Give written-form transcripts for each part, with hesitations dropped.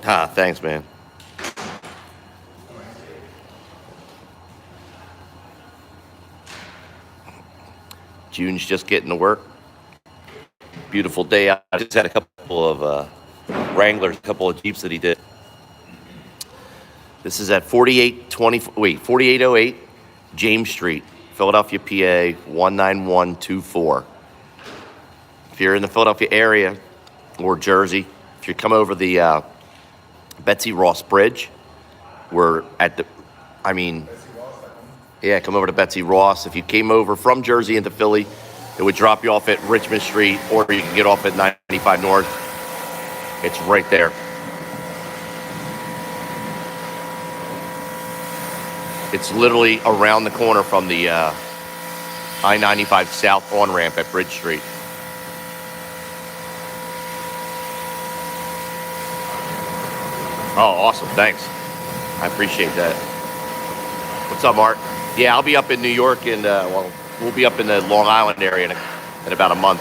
Ah, thanks, man. June's just getting to work. Beautiful day out. I just had a couple of Wranglers, a couple of Jeeps that he did. This is at 4808 James Street, Philadelphia, PA 19124. If you're in the Philadelphia area or Jersey, if you come over the Betsy Ross Bridge, we're at the, come over to Betsy Ross. If you came over from Jersey into Philly, it would drop you off at Richmond Street, or you can get off at 95 North. It's right there. It's literally around the corner from the I-95 South on-ramp at Bridge Street. Oh, awesome. Thanks. I appreciate that. What's up, Mark? Yeah, I'll be up in New York, and we'll be up in the Long Island area in about a month.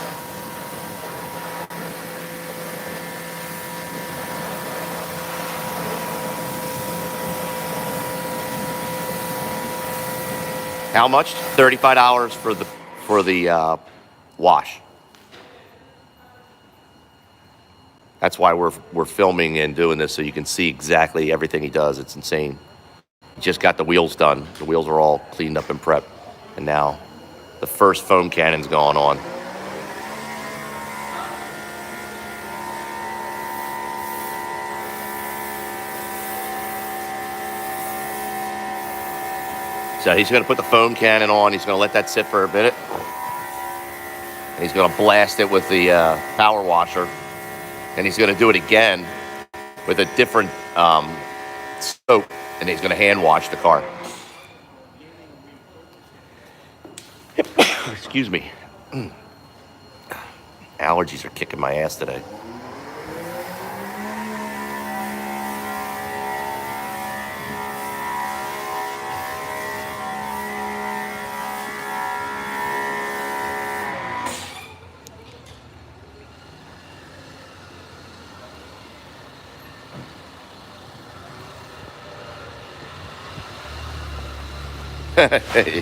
How much? $35 for the wash. That's why we're filming and doing this, so you can see exactly everything he does. It's insane. He just got the wheels done. The wheels are all cleaned up and prepped, and now the first foam cannon's going on. So he's going to put the foam cannon on. He's going to let that sit for a minute. And he's going to blast it with the power washer. And he's going to do it again with a different soap. And he's going to hand wash the car. Excuse me. Allergies are kicking my ass today.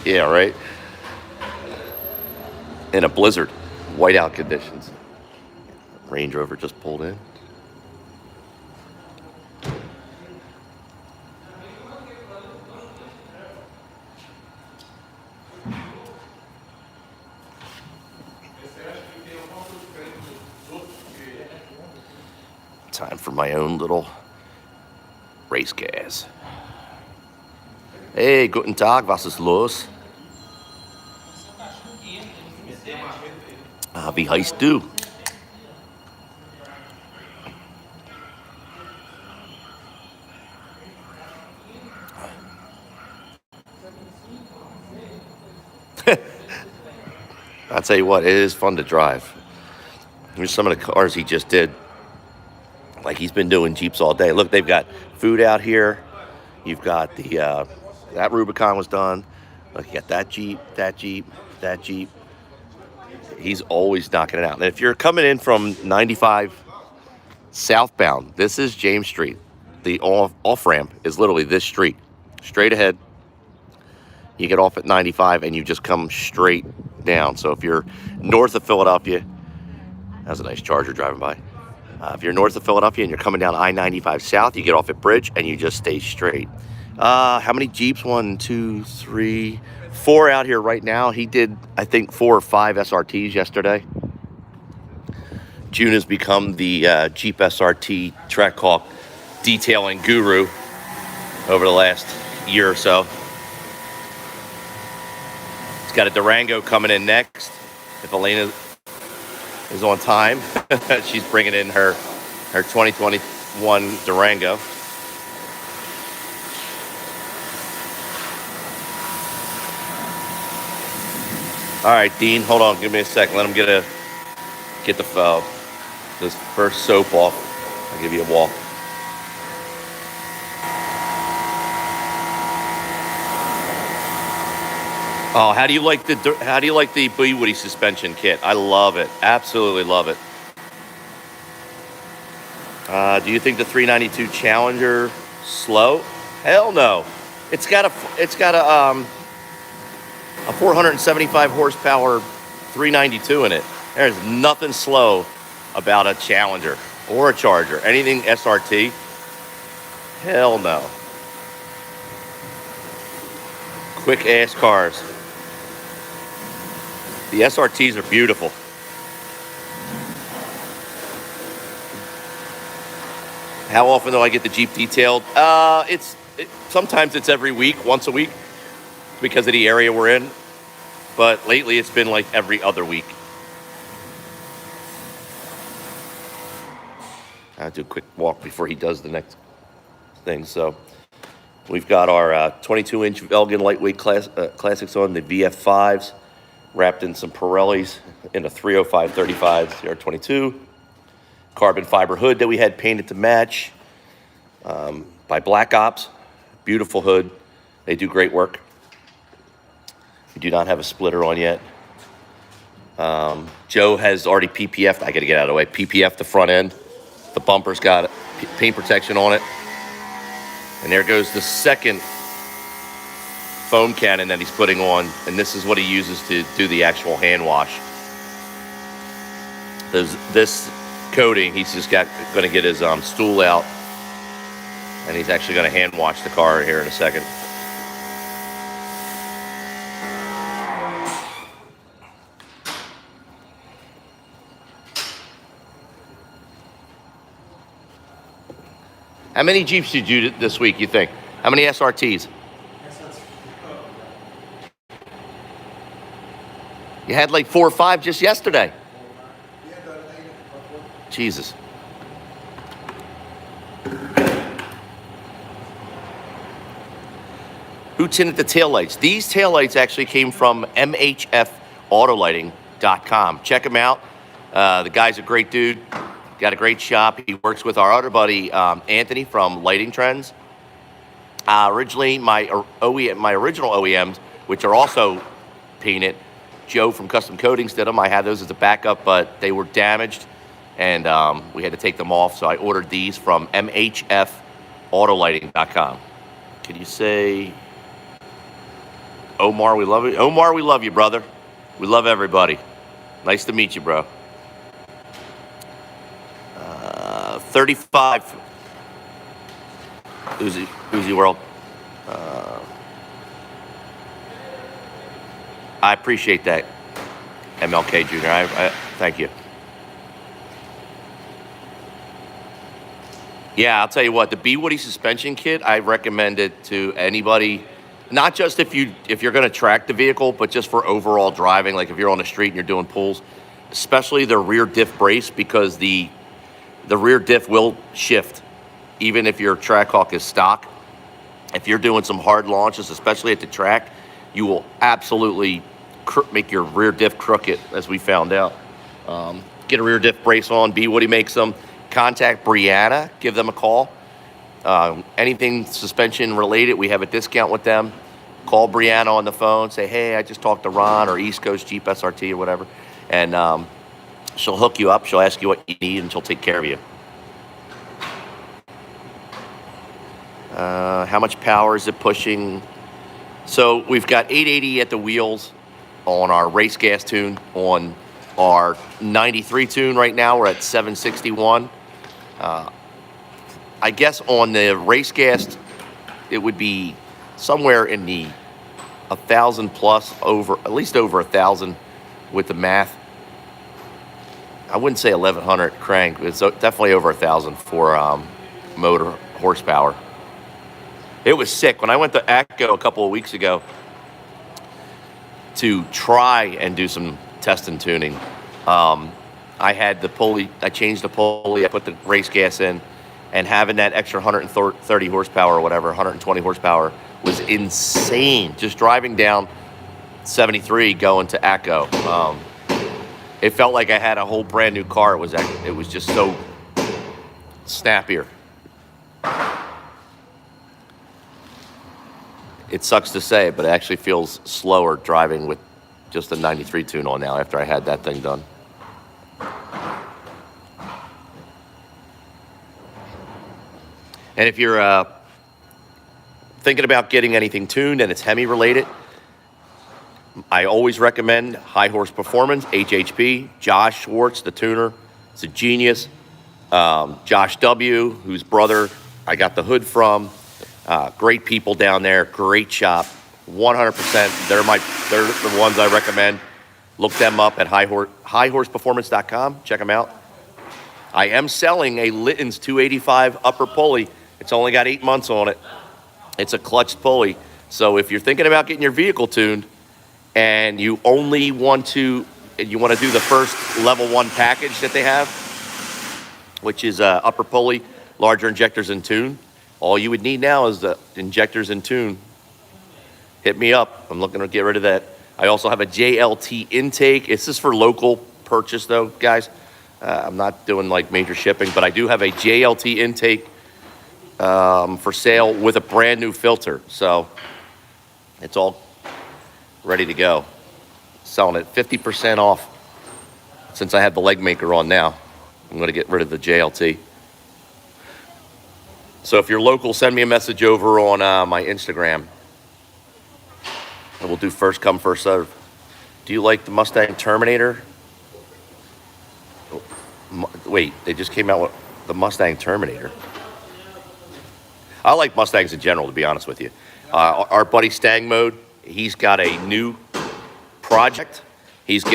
Yeah, right. In a blizzard, whiteout conditions. Range Rover just pulled in. Time for my own little race gas. Hey, guten Tag, was ist los? Wie heißt du? I'll tell you what, it is fun to drive. Here's some of the cars he just did. Like, he's been doing Jeeps all day. Look, they've got food out here. You've got the that Rubicon was done. Look, you got that Jeep, that Jeep, that Jeep. He's always knocking it out. And if you're coming in from 95 southbound, this is James Street. The off-ramp is literally this street. Straight ahead. You get off at 95 and you just come straight down. So if you're north of Philadelphia, that's a nice Charger driving by. If you're north of Philadelphia and you're coming down I-95 south, you get off at Bridge and you just stay straight. How many Jeeps? 1, 2, 3, 4 out here right now. He did, I think, 4 or 5 SRTs yesterday. June has become the Jeep SRT Trackhawk detailing guru over the last year or so. He's got a Durango coming in next. If Elena is on time, she's bringing in her 2021 Durango. All right, Dean, hold on. Give me a second. Let him get this first soap off. I'll give you a walk. Oh, how do you like the B Woody suspension kit? I love it. Absolutely love it. Do you think the 392 Challenger slow? Hell no. It's got a 475 horsepower 392 in it. There's nothing slow about a Challenger or a Charger. Anything SRT? Hell no. Quick ass cars. The SRTs are beautiful. How often do I get the Jeep detailed? Sometimes it's every week, once a week, because of the area we're in. But lately it's been like every other week. I'll do a quick walk before he does the next thing. So we've got our 22-inch Velgen lightweight classics on, the VF5s, wrapped in some Pirellis in a 305/35 CR22. Carbon fiber hood that we had painted to match by Black Ops. Beautiful hood. They do great work. We do not have a splitter on yet. Joe has already PPF'd. I got to get out of the way. PPF'd the front end. The bumper's got paint protection on it. And there goes the second foam cannon that he's putting on. And this is what he uses to do the actual hand wash. This coating, he's just going to get his stool out. And he's actually going to hand wash the car here in a second. How many Jeeps did you do this week, you think? How many SRTs? You had like 4 or 5 just yesterday. Jesus. Who tinted the taillights? These taillights actually came from mhfautolighting.com. Check him out. The guy's a great dude. Got a great shop. He works with our other buddy, Anthony from Lighting Trends. Originally, my original OEMs, which are also painted, Joe from Custom Coatings did them. I had those as a backup, but they were damaged, and we had to take them off. So I ordered these from mhfautolighting.com. Can you say, Omar, we love you? Omar, we love you, brother. We love everybody. Nice to meet you, bro. 35 Uzi World. I appreciate that, MLK Jr. I thank you. Yeah, I'll tell you what, the B Woody suspension kit, I recommend it to anybody, not just if you're going to track the vehicle, but just for overall driving, like if you're on the street and you're doing pulls, especially the rear diff brace, because the rear diff will shift, even if your Trackhawk is stock. If you're doing some hard launches, especially at the track, you will absolutely make your rear diff crooked, as we found out. Get a rear diff brace on. B Woody makes them. Contact Brianna. Give them a call. Anything suspension related, we have a discount with them. Call Brianna on the phone. Say, hey, I just talked to Ron or East Coast Jeep SRT or whatever. And she'll hook you up. She'll ask you what you need, and she'll take care of you. How much power is it pushing? So we've got 880 at the wheels on our race gas tune. On our 93 tune right now, we're at 761. I guess on the race gas it would be somewhere in the 1,000 plus, over at least over 1,000 with the math. I wouldn't say 1,100 crank, but it's definitely over 1,000 for motor horsepower. It was sick. When I went to ACCO a couple of weeks ago to try and do some test and tuning, I had the pulley, I changed the pulley, I put the race gas in, and having that extra 130 horsepower or whatever, 120 horsepower was insane. Just driving down 73 going to ACCO. It felt like I had a whole brand new car. It was just so snappier. It sucks to say, but it actually feels slower driving with just a 93 tune on now after I had that thing done. And if you're thinking about getting anything tuned and it's Hemi related, I always recommend High Horse Performance, HHP. Josh Schwartz, the tuner, is a genius. Josh W., whose brother I got the hood from. Great people down there, great shop, 100%. They're the ones I recommend. Look them up at highhorseperformance.com. Check them out. I am selling a Litton's 285 upper pulley. It's only got 8 months on it. It's a clutched pulley. So if you're thinking about getting your vehicle tuned and you only want to do the first level 1 package that they have, which is upper pulley, larger injectors and tune, all you would need now is the injectors and tune. Hit me up. I'm looking to get rid of that. I also have a JLT intake. This is for local purchase though, guys. I'm not doing like major shipping, but I do have a JLT intake for sale with a brand new filter. So it's all ready to go. Selling it 50% off. Since I have the leg maker on now, I'm going to get rid of the JLT. So if you're local, send me a message over on my Instagram. And we'll do first come, first serve. Do you like the Mustang Terminator? Wait, they just came out with the Mustang Terminator. I like Mustangs in general, to be honest with you. Our buddy Stang Mode, he's got a new project. He's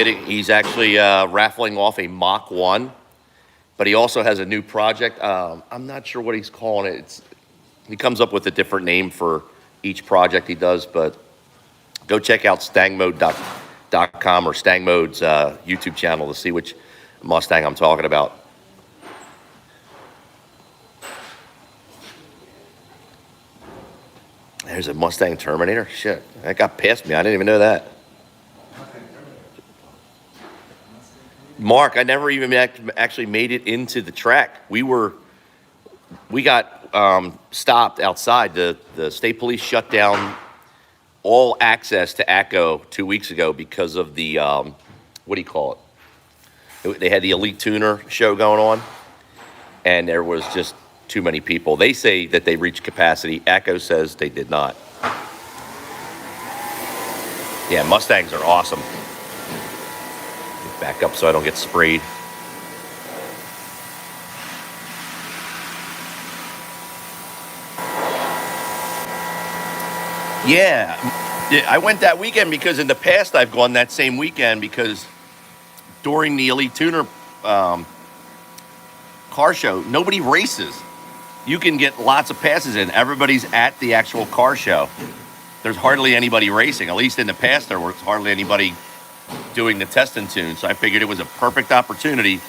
actually raffling off a Mach 1, but he also has a new project. I'm not sure what he's calling it. He comes up with a different name for each project he does, but go check out stangmode.com or Stang Mode's YouTube channel to see which Mustang I'm talking about. There's a Mustang Terminator? Shit, that got past me. I didn't even know that. Mark, I never even actually made it into the track. We got stopped outside. The state police shut down all access to ACCO 2 weeks ago because of the, what do you call it? They had the Elite Tuner show going on, and there was just too many people. They say that they reached capacity. ACCO says they did not. Yeah, Mustangs are awesome. Back up so I don't get sprayed. Yeah, I went that weekend because in the past I've gone that same weekend because during the Elite Tuner car show, nobody races. You can get lots of passes in. Everybody's at the actual car show. There's hardly anybody racing. At least in the past, there was hardly anybody doing the test and tune. So I figured it was a perfect opportunity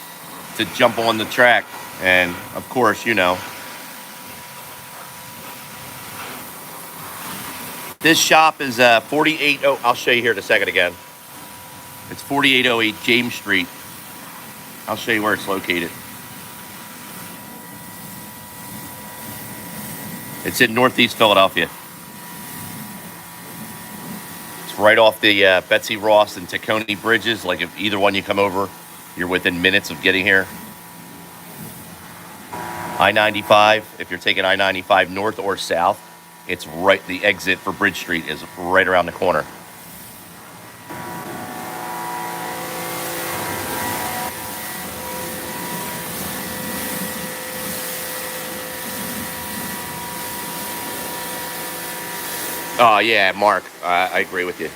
to jump on the track. And of course, you know, this shop is 480. I'll show you here in a second again. It's 4808 James Street. I'll show you where it's located. It's in Northeast Philadelphia. It's right off the Betsy Ross and Tacony bridges. Like if either one you come over, you're within minutes of getting here. I-95, if you're taking I-95 north or south, it's right, the exit for Bridge Street is right around the corner. Oh yeah, Mark, I agree with you.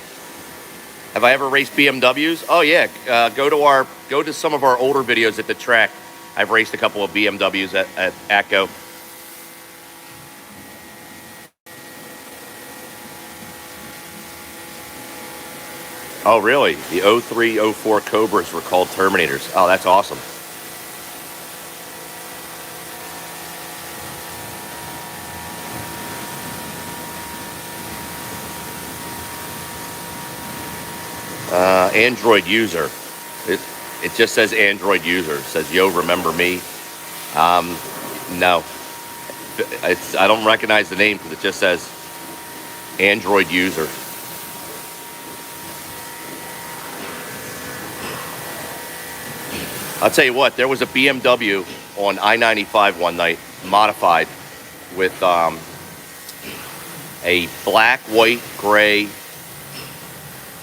Have I ever raced BMWs? Oh yeah, go to some of our older videos at the track. I've raced a couple of BMWs at ACO. Oh really? The '03, '04 Cobras were called Terminators. Oh, that's awesome. Android user. It it just says Android user. It says yo, remember me? Um, no, I don't recognize the name because it just says Android user. I'll tell you what, there was a BMW on I-95 one night, modified with a black, white, gray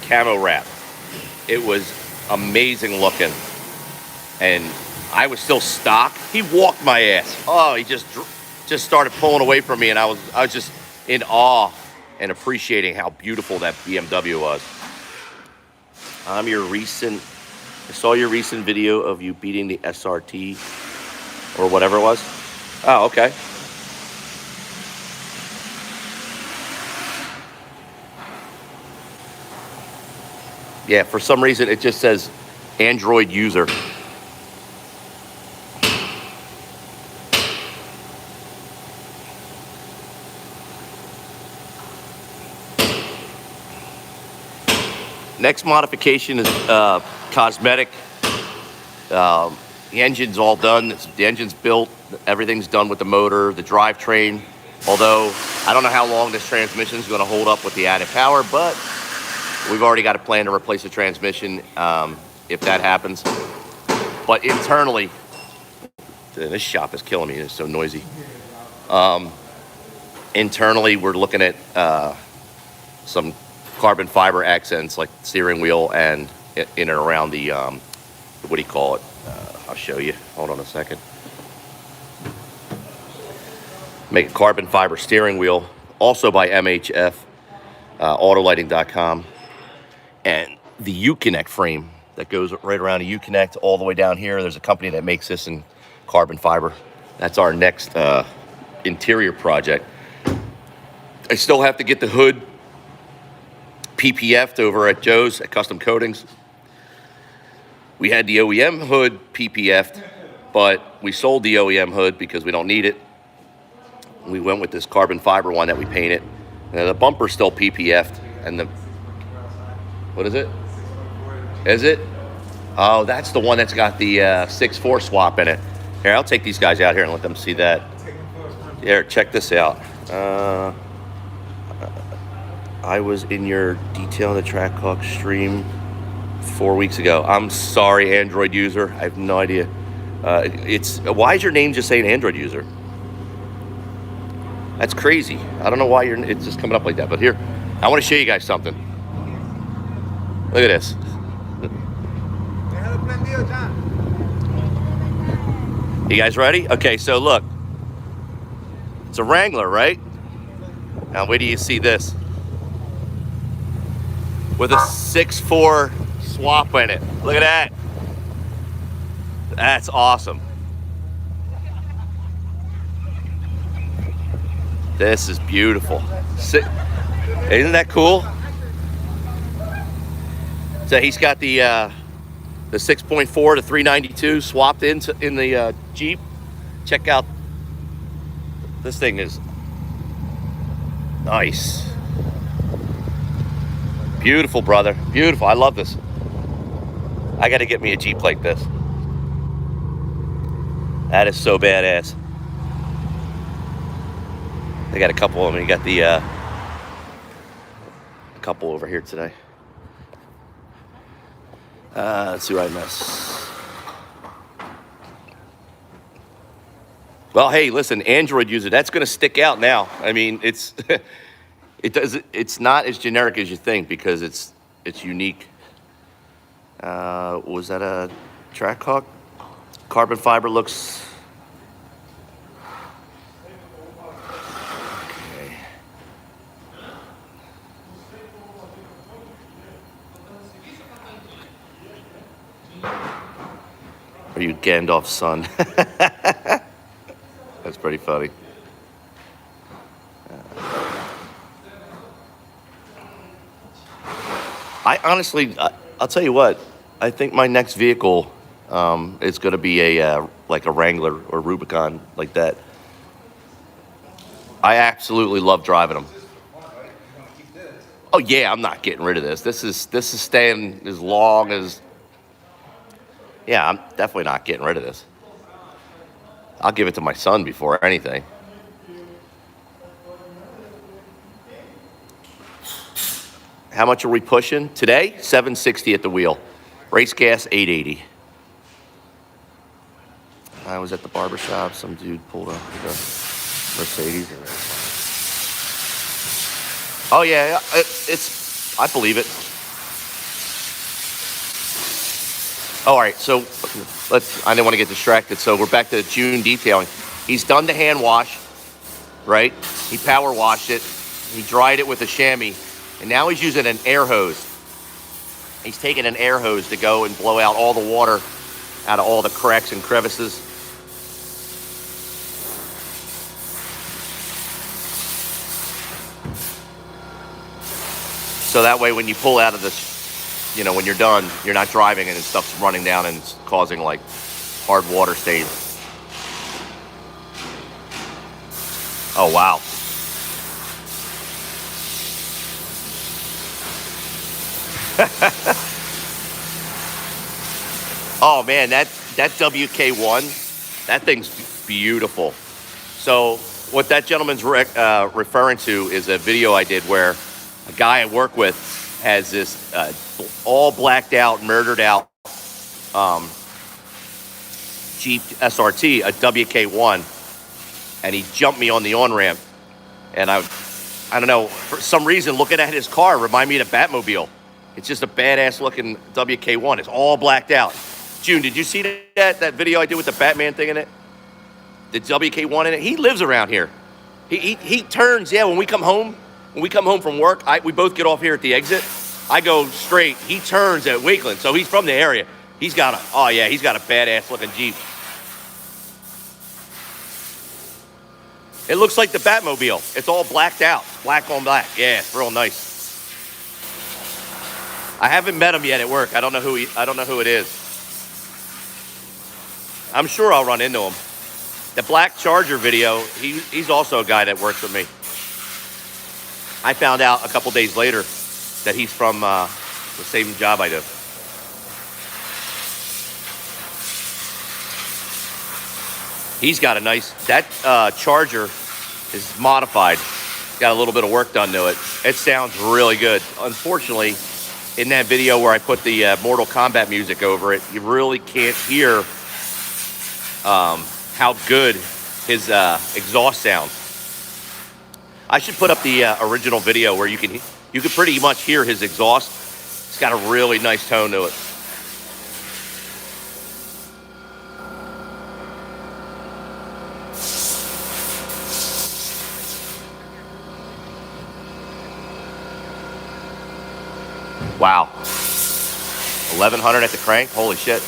camo wrap. It was amazing looking, and I was still stock. He walked my ass. Oh, he just started pulling away from me, and I was just in awe and appreciating how beautiful that BMW was. I saw your recent video of you beating the SRT or whatever it was. Oh, okay. Yeah, for some reason it just says Android user. Next modification is cosmetic. The engine's all done. The engine's built. Everything's done with the motor, the drivetrain. Although I don't know how long this transmission is going to hold up with the added power, but we've already got a plan to replace the transmission if that happens. But internally, this shop is killing me. It's so noisy. Internally, we're looking at some carbon fiber accents like steering wheel and in and around the what do you call it? I'll show you. Hold on a second. Make a carbon fiber steering wheel, also by MHF, autolighting.com, and the Uconnect frame that goes right around a Uconnect all the way down here. There's a company that makes this in carbon fiber. That's our next interior project. I still have to get the hood PPF'd over at Joe's at Custom Coatings. We had the OEM hood PPF'd, but we sold the OEM hood because we don't need it. We went with this carbon fiber one that we painted. And the bumper's still PPF'd, and the, what is it? Is it? Oh, that's the one that's got the 6.4 swap in it. Here, I'll take these guys out here and let them see that. Here, check this out. I was in your detail on the Trackhawk stream 4 weeks ago. I'm sorry, Android user. I have no idea. Why is your name just saying Android user? That's crazy. I don't know why it's just coming up like that. But here, I want to show you guys something. Look at this. You guys ready? Okay, so look. It's a Wrangler, right? Now, wait till you see this. With a 6.4 swap in it. Look at that. That's awesome. This is beautiful. Isn't that cool? So he's got the 6.4 to 392 swapped in the Jeep. Check out. This thing is nice. Beautiful, brother. Beautiful. I love this. I got to get me a Jeep like this. That is so badass. They got a couple of them. You got the a couple over here today. Let's see what I miss. Well, hey, listen, Android user, that's going to stick out now. I mean, it's it's not as generic as you think because it's unique. Was that a Trackhawk? Carbon fiber looks. Okay. Are you Gandalf's son? That's pretty funny. I honestly, I'll tell you what. I think my next vehicle is going to be a like a Wrangler or Rubicon like that. I absolutely love driving them. Oh yeah, I'm not getting rid of this. This is staying as long as. Yeah, I'm definitely not getting rid of this. I'll give it to my son before anything. How much are we pushing today? 760 at the wheel. Race gas 880. I was at the barber shop. Some dude pulled up with a Mercedes. Oh yeah, it's. I believe it. All right, so I didn't want to get distracted. So we're back to June detailing. He's done the hand wash, right? He power washed it. He dried it with a chamois, and now he's using an air hose. He's taking an air hose to go and blow out all the water out of all the cracks and crevices. So that way when you pull out of this, you know, when you're done, you're not driving and stuff's running down and it's causing like hard water stains. Oh, wow. Oh man, that WK1, that thing's beautiful. So what that gentleman's referring to is a video I did where a guy I work with has this all blacked out, murdered out Jeep SRT, a WK1, and he jumped me on the on-ramp. And I don't know, for some reason, looking at his car reminded me of the Batmobile. It's just a badass looking WK1. It's all blacked out. June, did you see that video I did with the Batman thing in it? The WK1 in it? He lives around here. He turns, yeah, when we come home from work, we both get off here at the exit. I go straight. He turns at Wakeland, so he's from the area. He's got a badass looking Jeep. It looks like the Batmobile. It's all blacked out. Black on black. Yeah, it's real nice. I haven't met him yet at work. I don't know who it is. I'm sure I'll run into him. The Black Charger video, he's also a guy that works with me. I found out a couple days later that he's from the same job I do. He's got that Charger is modified. Got a little bit of work done to it. It sounds really good. Unfortunately, in that video where I put the Mortal Kombat music over it, you really can't hear how good his exhaust sounds. I should put up the original video where you can pretty much hear his exhaust. It's got a really nice tone to it. Wow. 1100 at the crank? Holy shit.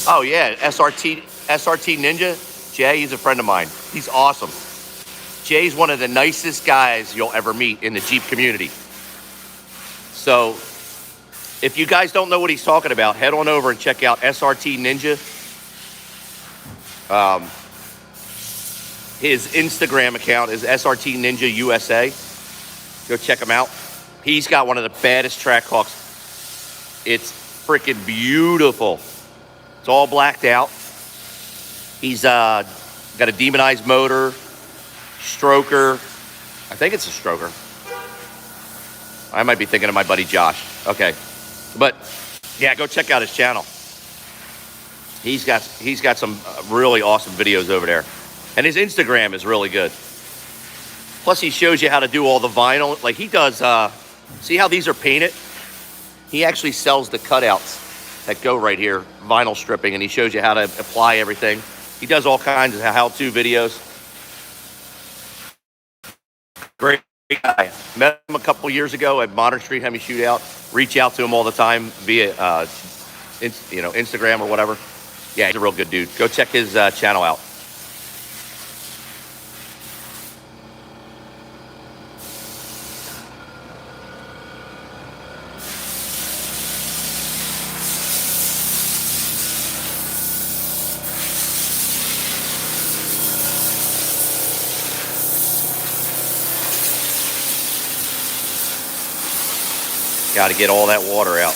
Oh yeah, SRT Ninja. Jay, he's a friend of mine. He's awesome. Jay's one of the nicest guys you'll ever meet in the Jeep community. So if you guys don't know what he's talking about, head on over and check out SRT Ninja. His Instagram account is SRT Ninja USA. Go check him out. He's got one of the baddest Trackhawks. It's freaking beautiful. It's all blacked out. He's got a demonized motor, stroker. I think it's a stroker. I might be thinking of my buddy Josh. Okay. But yeah, go check out his channel. He's got some really awesome videos over there. And his Instagram is really good. Plus he shows you how to do all the vinyl. Like he does, see how these are painted? He actually sells the cutouts that go right here, vinyl stripping, and he shows you how to apply everything. He does all kinds of how-to videos. Great guy. Met him a couple years ago at Modern Street Hemi Shootout. Reach out to him all the time via, Instagram or whatever. Yeah, he's a real good dude. Go check his channel out. Got to get all that water out.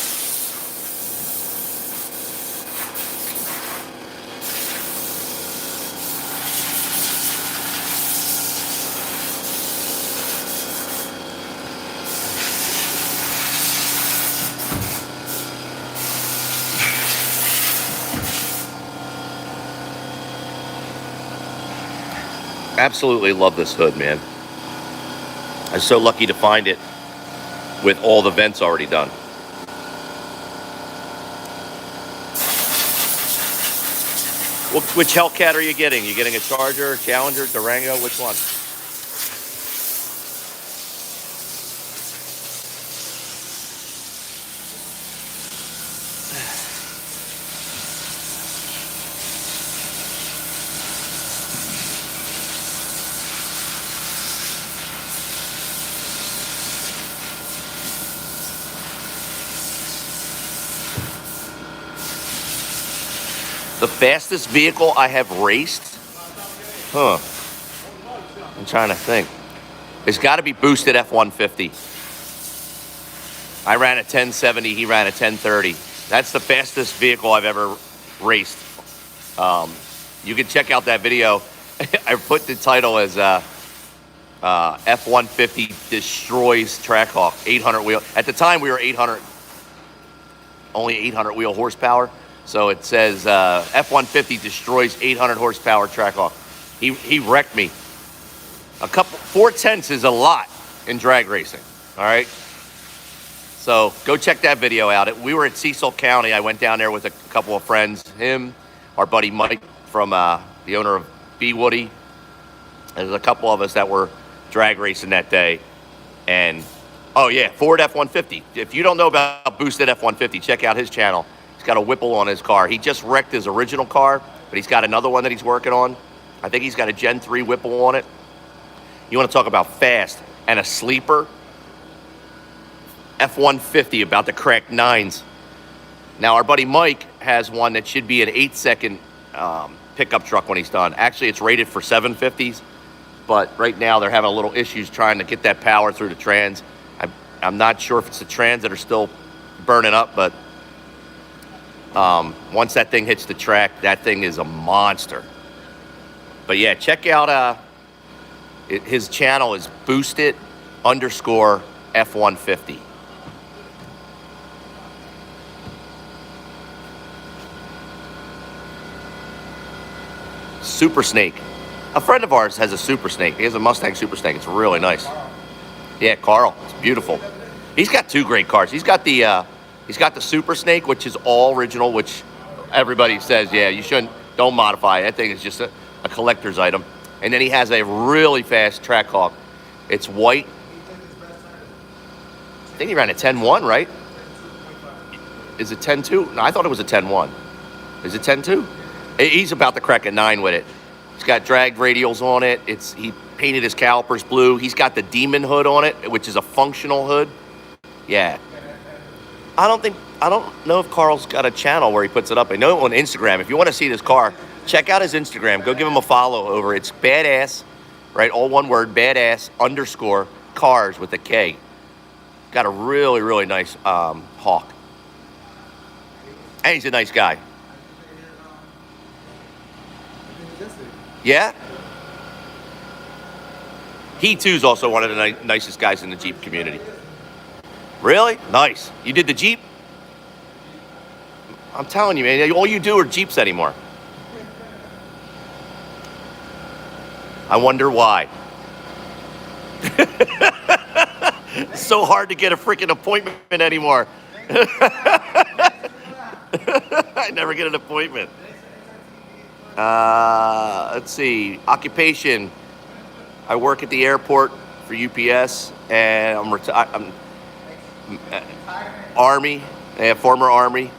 Absolutely love this hood, man. I'm so lucky to find it with all the vents already done. Which Hellcat are you getting? You getting a Charger, Challenger, Durango? Which one? The fastest vehicle I have raced? Huh. I'm trying to think. It's got to be boosted F-150. I ran a 1070. He ran a 1030. That's the fastest vehicle I've ever raced. You can check out that video. I put the title as F-150 destroys Trackhawk. 800 wheel. At the time, we were 800, only 800 wheel horsepower. So it says F-150 destroys 800 horsepower Trackhawk. He wrecked me. 4/10 is a lot in drag racing. All right. So go check that video out. We were at Cecil County. I went down there with a couple of friends. Him, our buddy Mike from the owner of B Woody. There's a couple of us that were drag racing that day. And oh yeah, Ford F-150. If you don't know about boosted F-150, check out his channel. Got a Whipple on his car. He just wrecked his original car, but he's got another one that he's working on. I think he's got a Gen 3 Whipple on it. You want to talk about fast and a sleeper? F-150 about to crack 9s. Now, our buddy Mike has one that should be an 8-second pickup truck when he's done. Actually, it's rated for 750s, but right now they're having a little issues trying to get that power through the trans. I'm not sure if it's the trans that are still burning up, but once that thing hits the track, that thing is a monster. But yeah, check out his channel is boosted_F-150. Super Snake. A friend of ours has a Super Snake. He has a Mustang Super Snake. It's really nice. Yeah, Carl. It's beautiful. He's got two great cars. He's got the Super Snake, which is all original, which everybody says, yeah, you don't modify it. That thing is just a collector's item. And then he has a really fast Trackhawk. It's white. I think he ran a 10.1, right? Is it 10.2? No, I thought it was a 10.1. Is it 10.2? He's about to crack a 9 with it. He's got dragged radials on it. He painted his calipers blue. He's got the Demon hood on it, which is a functional hood. Yeah. I don't know if Carl's got a channel where he puts it up. I know on Instagram. If you want to see this car, check out his Instagram. Go give him a follow over. It's badass, right? All one word, badass_cars with a K. Got a really, really nice Hawk. And he's a nice guy. Yeah? He, too, is also one of the nicest guys in the Jeep community. Really? Nice. You did the Jeep? I'm telling you, man, all you do are Jeeps anymore. I wonder why. It's so hard to get a freaking appointment anymore. I never get an appointment. Let's see. Occupation. I work at the airport for UPS, and I'm Army, former Army.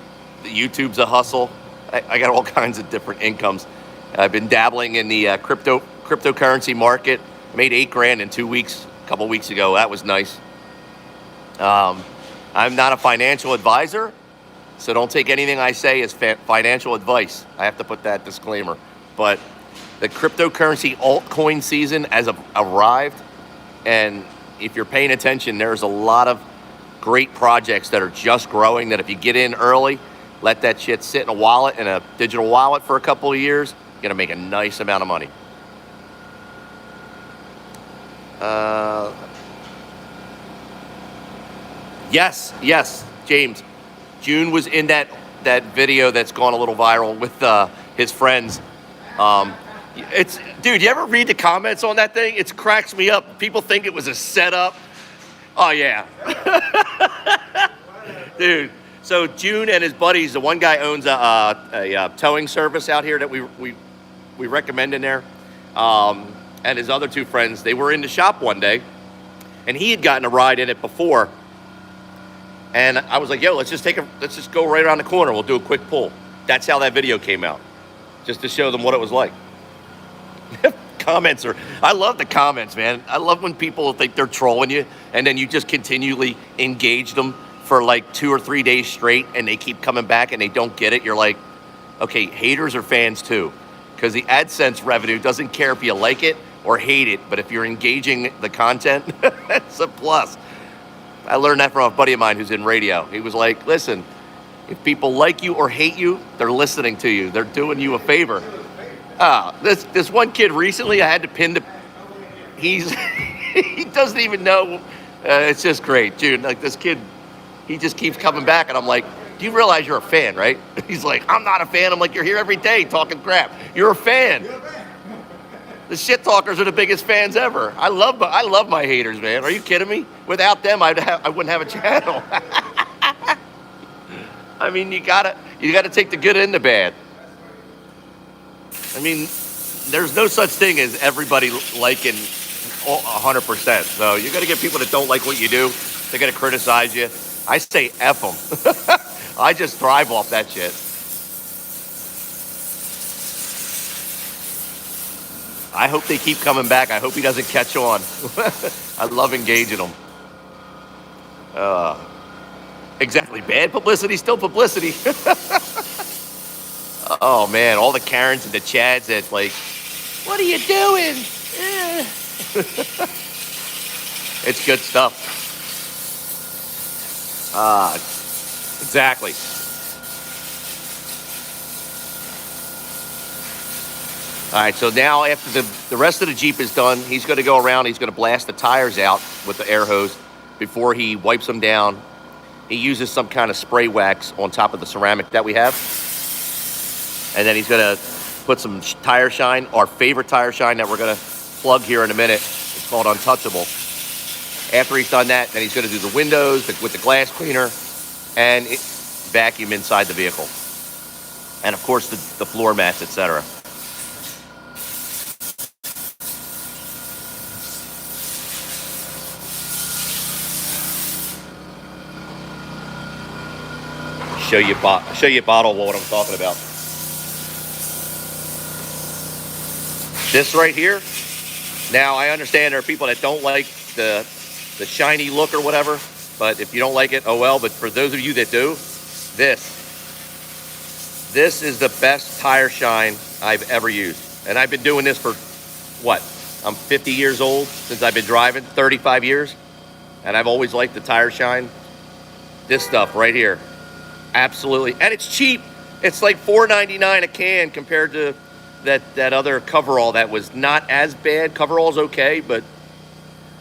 The YouTube's a hustle. I got all kinds of different incomes. I've been dabbling in the cryptocurrency market. Made $8,000 in 2 weeks, a couple weeks ago. That was nice. I'm not a financial advisor, so don't take anything I say as financial advice. I have to put that disclaimer. But the cryptocurrency altcoin season has arrived, and if you're paying attention, there's a lot of great projects that are just growing that if you get in early, let that shit sit in a wallet, in a digital wallet for a couple of years, you're going to make a nice amount of money. Yes, James. June was in that video that's gone a little viral with his friends. Dude, you ever read the comments on that thing? It cracks me up. People think it was a setup. Oh yeah. Dude, so June and his buddies, the one guy owns a towing service out here that we recommend in there. And his other two friends, they were in the shop one day, and he had gotten a ride in it before. And I was like, yo, let's just go right around the corner. We'll do a quick pull. That's how that video came out, just to show them what it was like. I love the comments, man. I love when people think they're trolling you, and then you just continually engage them for like 2 or 3 days straight, and they keep coming back and they don't get it. You're like, okay, haters are fans too, because the AdSense revenue doesn't care if you like it or hate it, but if you're engaging the content, it's a plus. I learned that from a buddy of mine who's in radio. He was like, listen, if people like you or hate you, they're listening to you. They're doing you a favor. This one kid recently, I had to pin he doesn't even know. It's just great, dude. Like this kid, he just keeps coming back, and I'm like, do you realize you're a fan, right? He's like, I'm not a fan. I'm like, you're here every day talking crap. You're a fan. The shit talkers are the biggest fans ever. I love my haters, man. Are you kidding me? Without them, I wouldn't have a channel. I mean, you gotta take the good and the bad. I mean, there's no such thing as everybody liking 100%. So you gotta get people that don't like what you do. They're gonna criticize you. I say F them. I just thrive off that shit. I hope they keep coming back. I hope he doesn't catch on. I love engaging them. Exactly. Bad publicity, still publicity. Oh, man. All the Karens and the Chads that's like, what are you doing? It's good stuff. Exactly. All right, so now after the rest of the Jeep is done, he's going to go around, he's going to blast the tires out with the air hose before he wipes them down. He uses some kind of spray wax on top of the ceramic that we have. And then he's going to put some tire shine, our favorite tire shine that we're going to plug here in a minute. It's called Untouchable. After he's done that, then he's going to do the windows with the glass cleaner and vacuum inside the vehicle. And of course the floor mats, etc. Show you bottle what I'm talking about. This right here. Now I understand there are people that don't like the shiny look or whatever, but if you don't like it, oh well. But for those of you that do, this is the best tire shine I've ever used, and I've been doing this for what? I'm 50 years old since I've been driving, 35 years, and I've always liked the tire shine. This stuff right here. Absolutely. And it's cheap. It's like $4.99 a can compared to that other coverall that was not as bad. Coverall's okay, but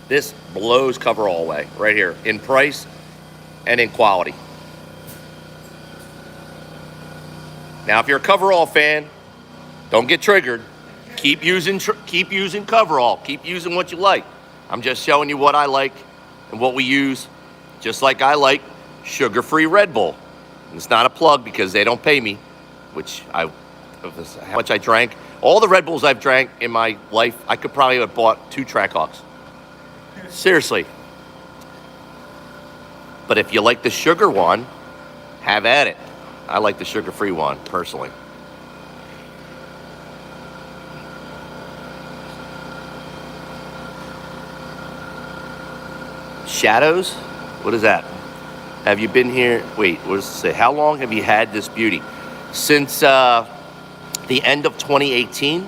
this blows coverall away right here in price and in quality. Now, if you're a coverall fan, don't get triggered. Keep using coverall. Keep using what you like. I'm just showing you what I like and what we use, just like I like sugar-free Red Bull. It's not a plug because they don't pay me, how much I drank. All the Red Bulls I've drank in my life, I could probably have bought 2 Trackhawks. Seriously. But if you like the sugar one, have at it. I like the sugar-free one, personally. Shadows? What is that? Have you been here? Wait, what does it say? How long have you had this beauty? Since the end of 2018.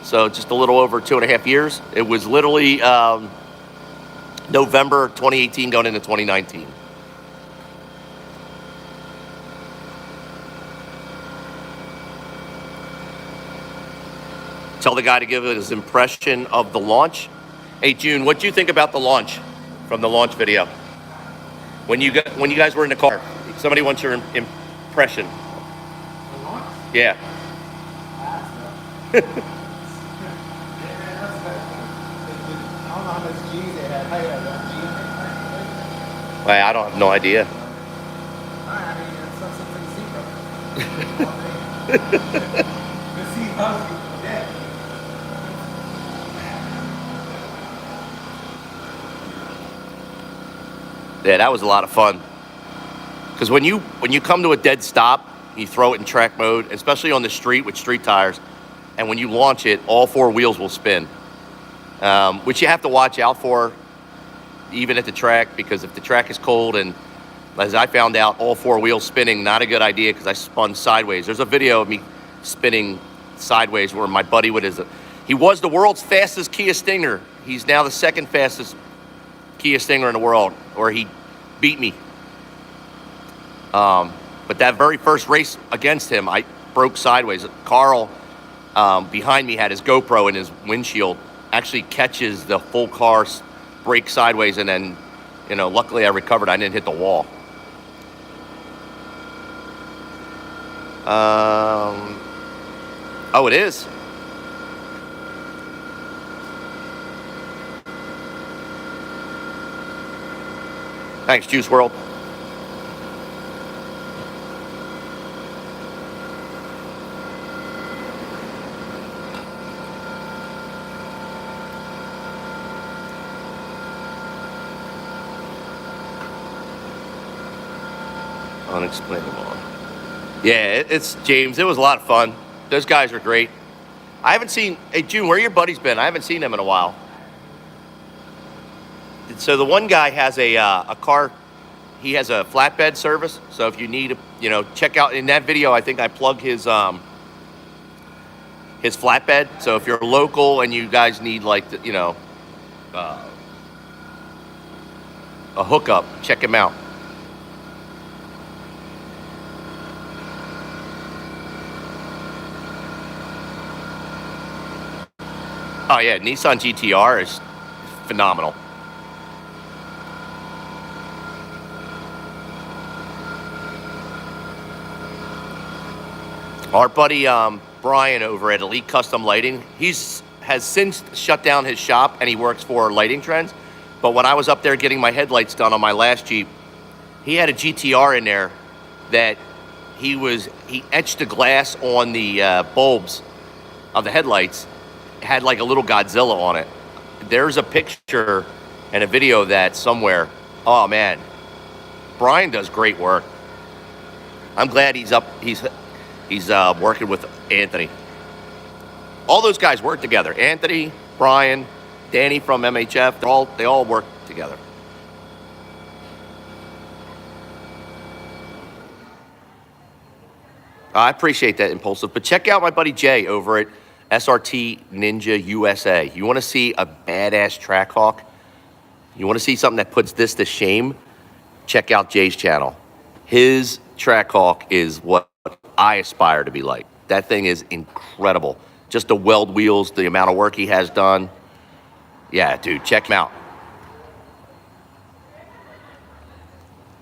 So just a little over 2.5 years. It was literally November 2018 going into 2019. Tell the guy to give his impression of the launch. Hey, June, what do you think about the launch from the launch video? When you guys were in the car, somebody wants your impression. The launch? Yeah. I don't know how much G's they had. How you had that G? I don't have no idea. I mean, it's something zero. The sea husky dead. Yeah, that was a lot of fun. Because when you come to a dead stop, you throw it in track mode, especially on the street with street tires, and when you launch it, all four wheels will spin, which you have to watch out for, even at the track, because if the track is cold and, as I found out, all four wheels spinning, not a good idea because I spun sideways. There's a video of me spinning sideways where my buddy he was the world's fastest Kia Stinger. He's now the second fastest Kia Stinger in the world, or he beat me. But that very first race against him, I broke sideways. Carl behind me had his GoPro in his windshield, actually catches the full car, brake sideways, and then, luckily I recovered. I didn't hit the wall. Oh, it is. Thanks, Juice World. Unexplainable. Yeah, it's James. It was a lot of fun. Those guys are great. I haven't seen. Hey, June, where your buddy's been? I haven't seen him in a while. So the one guy has a car. He has a flatbed service. So if you need, check out in that video. I think I plug his flatbed. So if you're local and you guys need a hookup, check him out. Oh yeah, Nissan GTR is phenomenal. Our buddy Brian over at Elite Custom Lighting, has since shut down his shop and he works for Lighting Trends. But when I was up there getting my headlights done on my last Jeep, he had a GTR in there that he etched the glass on the bulbs of the headlights. It had like a little Godzilla on it. There's a picture and a video of that somewhere. Oh man, Brian does great work. I'm glad he's working with Anthony. All those guys work together. Anthony, Brian, Danny from MHF, they all work together. I appreciate that, Impulsive. But check out my buddy Jay over at SRT Ninja USA. You want to see a badass Trackhawk? You want to see something that puts this to shame? Check out Jay's channel. His Trackhawk is what I aspire to be like. That thing is incredible. Just the weld wheels, the amount of work he has done. Yeah, dude, check him out.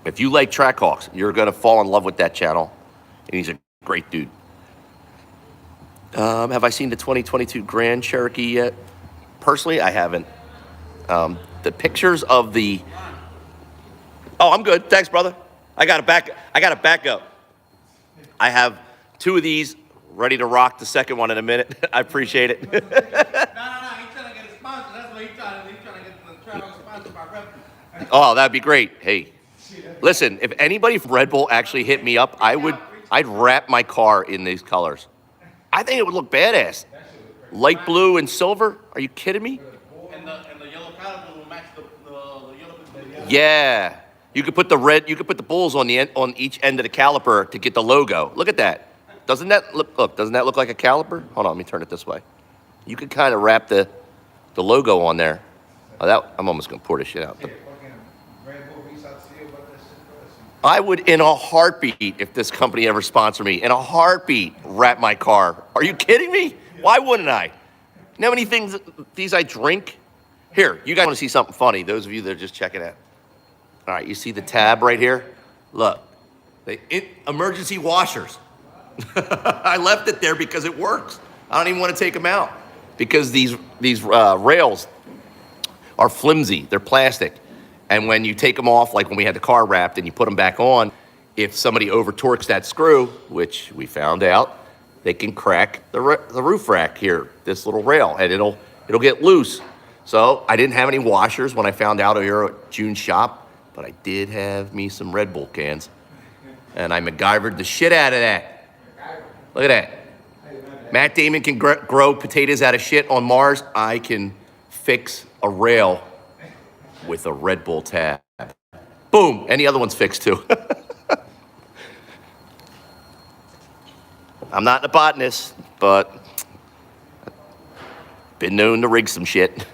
If you like Trackhawks, you're going to fall in love with that channel. And he's a great dude. Have I seen the 2022 Grand Cherokee yet? Personally, I haven't. The pictures of the... Oh, I'm good. Thanks, brother. I got a backup. I have 2 of these ready to rock the second one in a minute. I appreciate it. No. He's trying to get a sponsor. That's what he's trying to do. Oh, that'd be great. Hey, listen, if anybody from Red Bull actually hit me up, I'd wrap my car in these colors. I think it would look badass. Light blue and silver? Are you kidding me? And the yellow caliber will match the yellow. Yeah. You could put the bulls on the end, on each end of the caliper to get the logo. Look at that. Doesn't that look like a caliper? Hold on, let me turn it this way. You could kind of wrap the logo on there. Oh, I'm almost gonna pour this shit out. I would, in a heartbeat, if this company ever sponsored me, in a heartbeat, wrap my car. Are you kidding me? Why wouldn't I? You know how many these I drink? Here, you guys want to see something funny, those of you that are just checking it. All right, you see the tab right here? Look, emergency washers. I left it there because it works. I don't even want to take them out because these rails are flimsy. They're plastic. And when you take them off, like when we had the car wrapped and you put them back on, if somebody over torques that screw, which we found out, they can crack the roof rack here, this little rail, and it'll get loose. So I didn't have any washers when I found out here at June's shop, but I did have me some Red Bull cans. And I MacGyvered the shit out of that. Look at that. Matt Damon can grow potatoes out of shit on Mars. I can fix a rail with a Red Bull tab. Boom, and the other one's fixed too. I'm not a botanist, but been known to rig some shit.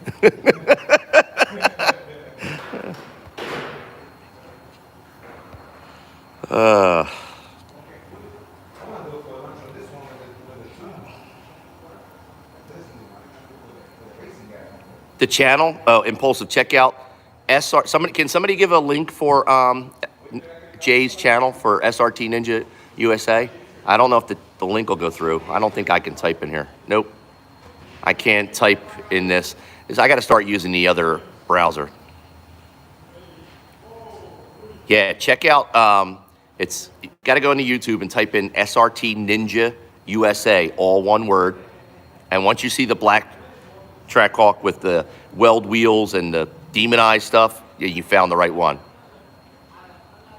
The channel, Impulsive Checkout, SR. Can somebody give a link for Jay's channel for SRT Ninja USA? I don't know if the link will go through. I don't think I can type in here. Nope. I can't type in this. I got to start using the other browser. Yeah, check out. You got to go into YouTube and type in SRT Ninja USA, all one word. And once you see the black Trackhawk with the weld wheels and the demonized stuff, yeah, you found the right one.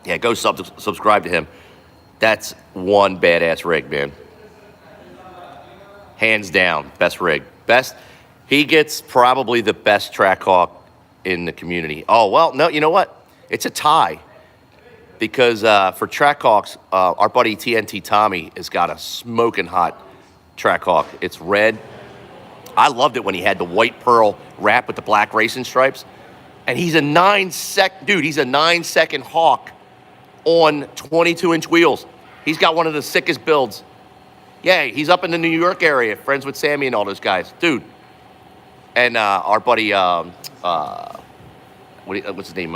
Yeah, go subscribe to him. That's one badass rig, man. Hands down, best rig. He gets probably the best Trackhawk in the community. Oh, well, no, you know what? It's a tie. Because for Trackhawks, our buddy TNT Tommy has got a smoking hot Trackhawk. It's red. I loved it when he had the white pearl wrap with the black racing stripes. And he's a 9-second Hawk on 22-inch wheels. He's got one of the sickest builds. Yeah, he's up in the New York area, friends with Sammy and all those guys. Dude. And our buddy, what's his name?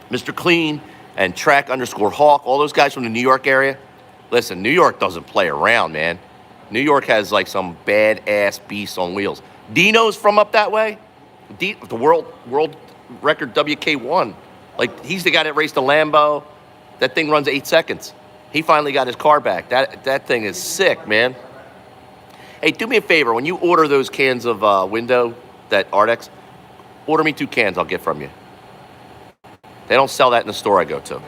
Mr. Clean and Track_Hawk, all those guys from the New York area. Listen, New York doesn't play around, man. New York has like some badass beasts on wheels. Dino's from up that way. The world record WK1. Like, he's the guy that raced the Lambo. That thing runs 8 seconds. He finally got his car back. That thing is sick, man. Hey, do me a favor. When you order those cans of window, that Ardex, order me 2 cans I'll get from you. They don't sell that in the store I go to.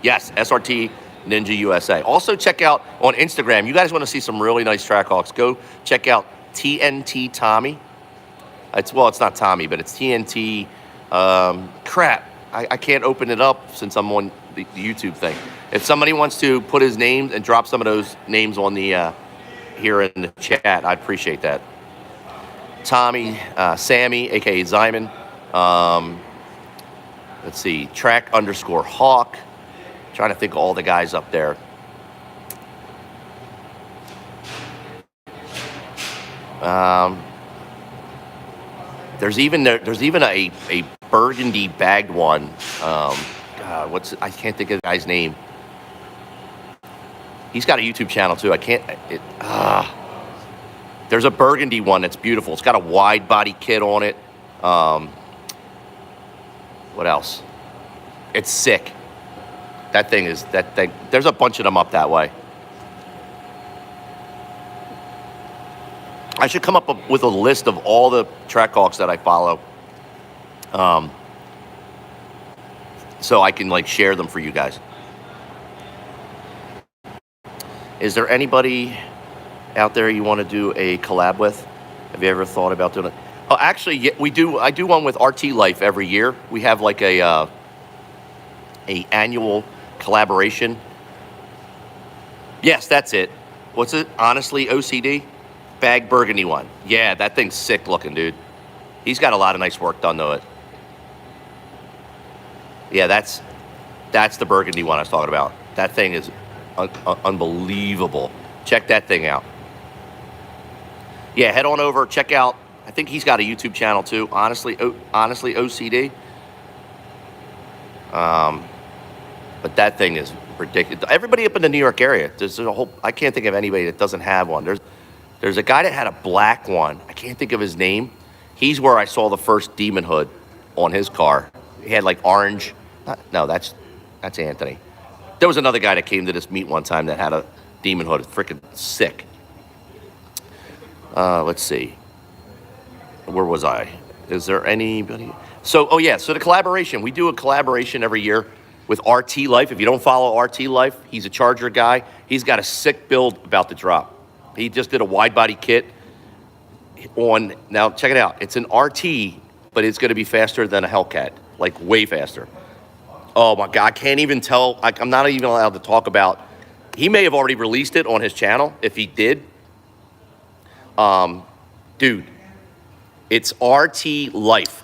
Yes, SRT Ninja USA. Also check out on Instagram. You guys want to see some really nice Trackhawks, go check out TNT Tommy. It's not Tommy, but it's TNT. Crap. I can't open it up since I'm on the YouTube thing. If somebody wants to put his name and drop some of those names on the here in the chat, I'd appreciate that. Tommy, Sammy, aka Zyman. Let's see, Track_Hawk. Trying to think of all the guys up there. There's even a burgundy bagged one. God, I can't think of the guy's name. He's got a YouTube channel too. There's a burgundy one that's beautiful. It's got a wide body kit on it. What else? It's sick. That thing. There's a bunch of them up that way. I should come up with a list of all the Trackhawks that I follow, so I can like share them for you guys. Is there anybody out there you want to do a collab with? Have you ever thought about doing it? Oh, actually, yeah, we do. I do one with RT Life every year. We have like a annual collaboration. Yes, that's it. What's it? Honestly, OCD? Bag burgundy one. Yeah, that thing's sick looking, dude. He's got a lot of nice work done to it. Yeah, that's the burgundy one I was talking about. That thing is unbelievable. Check that thing out. Yeah, head on over, check out. I think he's got a YouTube channel too. Honestly OCD. But that thing is ridiculous. Everybody up in the New York area, there's a whole. I can't think of anybody that doesn't have one. There's a guy that had a black one. I can't think of his name. He's where I saw the first Demon Hood on his car. He had like orange. No, that's Anthony. There was another guy that came to this meet one time that had a Demon Hood. It's freaking sick. Let's see. Where was I? Is there anybody? So the collaboration. We do a collaboration every year with RT Life. If you don't follow RT Life, he's a Charger guy. He's got a sick build about to drop. He just did a wide body kit on, now check it out. It's an RT, but it's going to be faster than a Hellcat, like way faster. Oh my God, I can't even tell. I'm not even allowed to talk about. He may have already released it on his channel. If he did, dude, it's RT Life.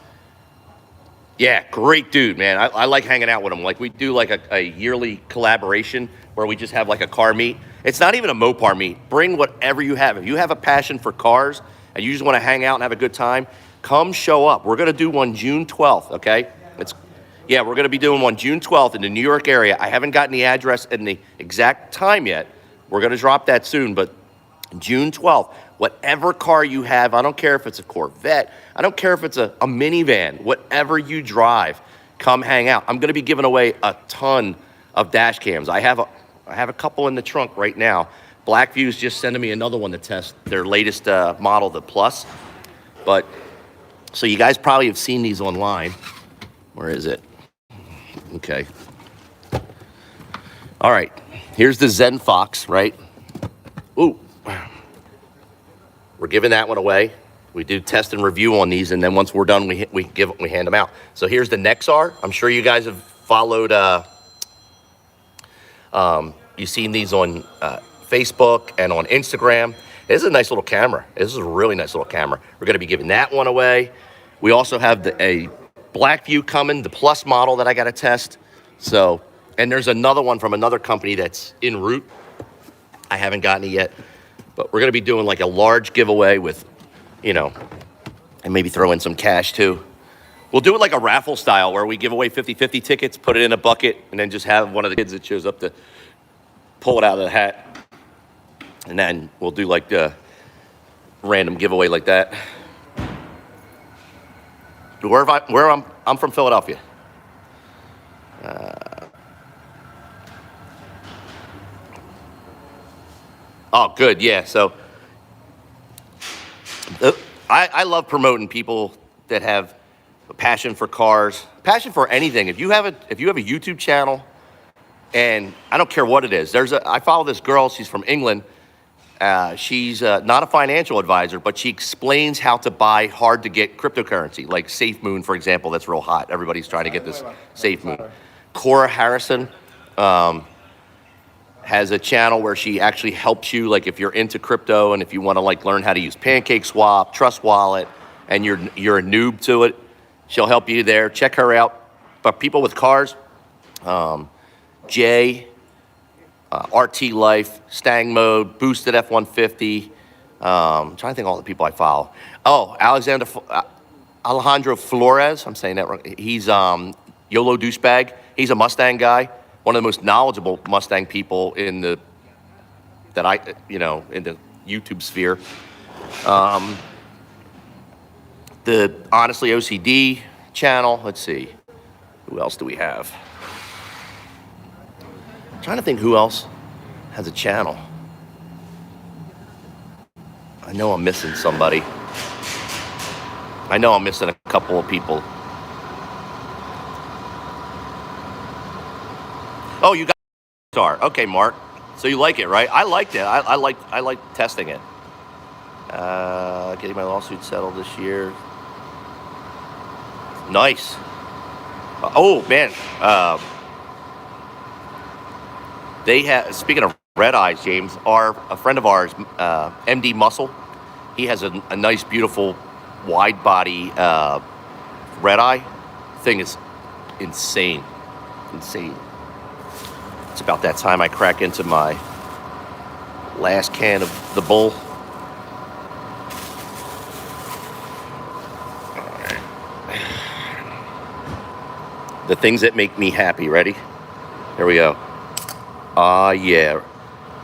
Yeah, great dude, man. I like hanging out with him. Like we do like a yearly collaboration where we just have like a car meet. It's not even a Mopar meet. Bring whatever you have. If you have a passion for cars and you just want to hang out and have a good time, come show up. We're going to do one June 12th, okay? We're going to be doing one June 12th in the New York area. I haven't gotten the address and the exact time yet. We're going to drop that soon, but June 12th, whatever car you have, I don't care if it's a Corvette, I don't care if it's a minivan, whatever you drive, come hang out. I'm going to be giving away a ton of dash cams. I have a couple in the trunk right now. Blackview's just sending me another one to test their latest model, the Plus. But so you guys probably have seen these online. Where is it? Okay. All right. Here's the Zen Fox, right? Ooh. We're giving that one away. We do test and review on these, and then once we're done, we hand them out. So here's the Nexar. I'm sure you guys have followed. You've seen these on Facebook and on Instagram. This is a nice little camera. This is a really nice little camera. We're going to be giving that one away. We also have a Blackview coming, the Plus model that I got to test. So, and there's another one from another company that's en route. I haven't gotten it yet, but we're going to be doing like a large giveaway with, and maybe throw in some cash too. We'll do it like a raffle style where we give away 50-50 tickets, put it in a bucket, and then just have one of the kids that shows up to pull it out of the hat. And then we'll do like a random giveaway like that. I'm from Philadelphia. Oh, good, yeah. So I love promoting people that have a passion for cars, passion for anything. If you have a YouTube channel, and I don't care what it is. I follow this girl. She's from England. She's not a financial advisor, but she explains how to buy hard-to-get cryptocurrency, like SafeMoon, for example. That's real hot. Everybody's trying to get this SafeMoon. Cora Harrison has a channel where she actually helps you, like if you're into crypto and if you want to like learn how to use PancakeSwap, Trust Wallet, and you're a noob to it, she'll help you there. Check her out. But people with cars, Jay, RT Life, Stang Mode, Boosted F-150. I'm trying to think of all the people I follow. Oh, Alejandro Flores. I'm saying that wrong. He's YOLO Douchebag. He's a Mustang guy. One of the most knowledgeable Mustang people in the YouTube sphere. The Honestly OCD channel. Let's see. Who else do we have? I'm trying to think who else has a channel. I know I'm missing somebody. I know I'm missing a couple of people. Oh, you got star. Okay, Mark. So you like it, right? I liked it. I like testing it. Getting my lawsuit settled this year. Nice. Oh man. They have. Speaking of red eyes, James, a friend of ours, MD Muscle. He has a nice, beautiful, wide body red eye. Thing is insane. Insane. It's about that time I crack into my last can of the Bull. The things that make me happy. Ready? Here we go. Yeah.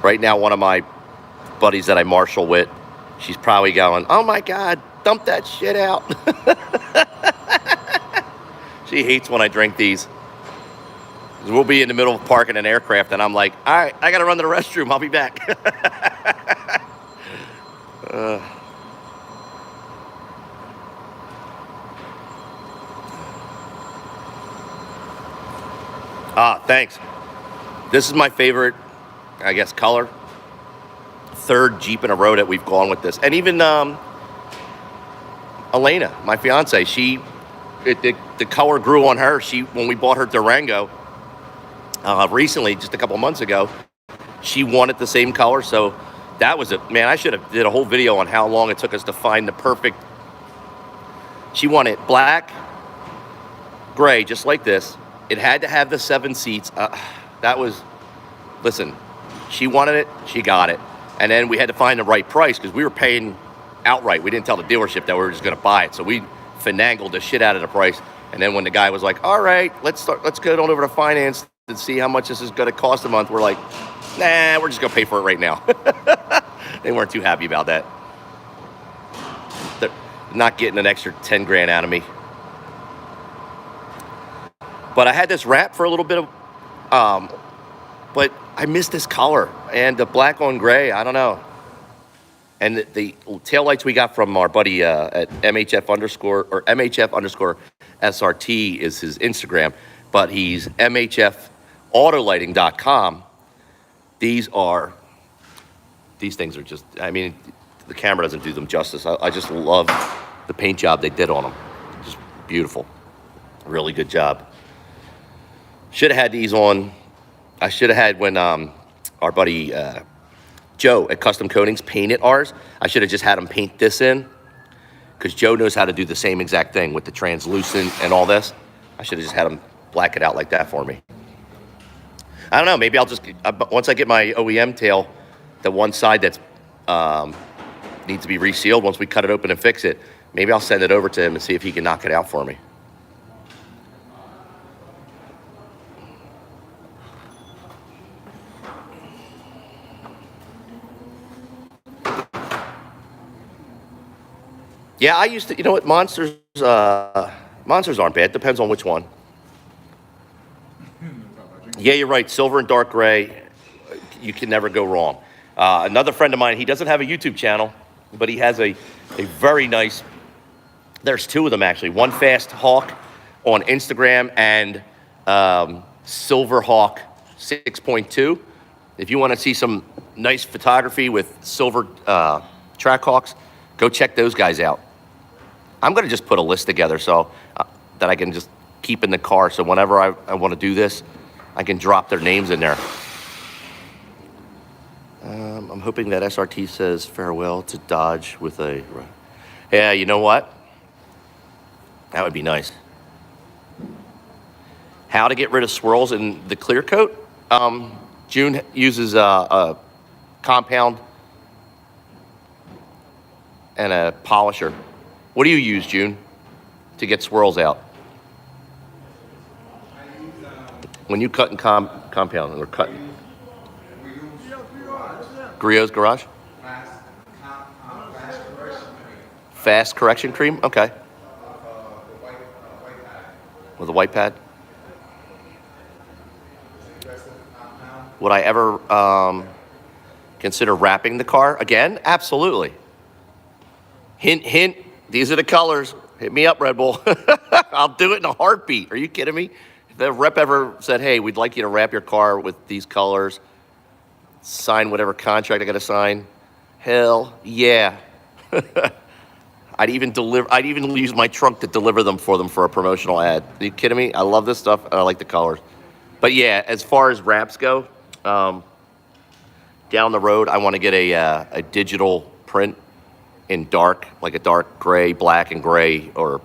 Right now, one of my buddies that I marshal with, she's probably going, oh my God, dump that shit out. She hates when I drink these. We'll be in the middle of parking an aircraft, and I'm like, all right, I got to run to the restroom. I'll be back. Thanks. This is my favorite, I guess, color. Third Jeep in a row that we've gone with this. And even Elena, my fiance, the color grew on her. When we bought her Durango recently, just a couple months ago, she wanted the same color. So that was it. Man, I should have did a whole video on how long it took us to find the perfect. She wanted black, gray, just like this. It had to have the 7 seats. Listen, she wanted it, she got it. And then we had to find the right price because we were paying outright. We didn't tell the dealership that we were just going to buy it. So we finagled the shit out of the price. And then when the guy was like, all right, let's go on over to finance and see how much this is going to cost a month, we're like, nah, we're just going to pay for it right now. They weren't too happy about that. They're not getting an extra 10 grand out of me. But I had this wrap for a little bit of, but I missed this color and the black on gray. I don't know. And the taillights we got from our buddy at MHF _ SRT is his Instagram, but he's MHFautolighting.com. These things are just, I mean, the camera doesn't do them justice. I just love the paint job they did on them. Just beautiful. Really good job. Should have had these on. I should have had when our buddy Joe at Custom Coatings painted ours. I should have just had him paint this in because Joe knows how to do the same exact thing with the translucent and all this. I should have just had him black it out like that for me. I don't know. Maybe I'll just, once I get my OEM tail, the one side that's needs to be resealed, once we cut it open and fix it, maybe I'll send it over to him and see if he can knock it out for me. Yeah, I used to, you know what, monsters aren't bad. Depends on which one. Yeah, you're right. Silver and dark gray, you can never go wrong. Another friend of mine, he doesn't have a YouTube channel, but he has a very nice, there's 2 of them actually. One Fast Hawk on Instagram and Silver Hawk 6.2. If you want to see some nice photography with silver Trackhawks, go check those guys out. I'm going to just put a list together so that I can just keep in the car. So whenever I want to do this, I can drop their names in there. I'm hoping that SRT says farewell to Dodge with a... Yeah, you know what? That would be nice. How to get rid of swirls in the clear coat? June uses a compound and a polisher. What do you use, June, to get swirls out? When you cut in compound or cut? Griot's Garage? Fast correction cream? Okay. With a white pad? Would I ever consider wrapping the car again? Absolutely. Hint, hint. These are the colors. Hit me up, Red Bull. I'll do it in a heartbeat. Are you kidding me? If the rep ever said, hey, we'd like you to wrap your car with these colors, sign whatever contract I got to sign, hell yeah. I'd even use my trunk to deliver them for a promotional ad. Are you kidding me? I love this stuff, and I like the colors. But yeah, as far as wraps go, down the road, I want to get a digital print in dark, like a dark gray, black and gray, or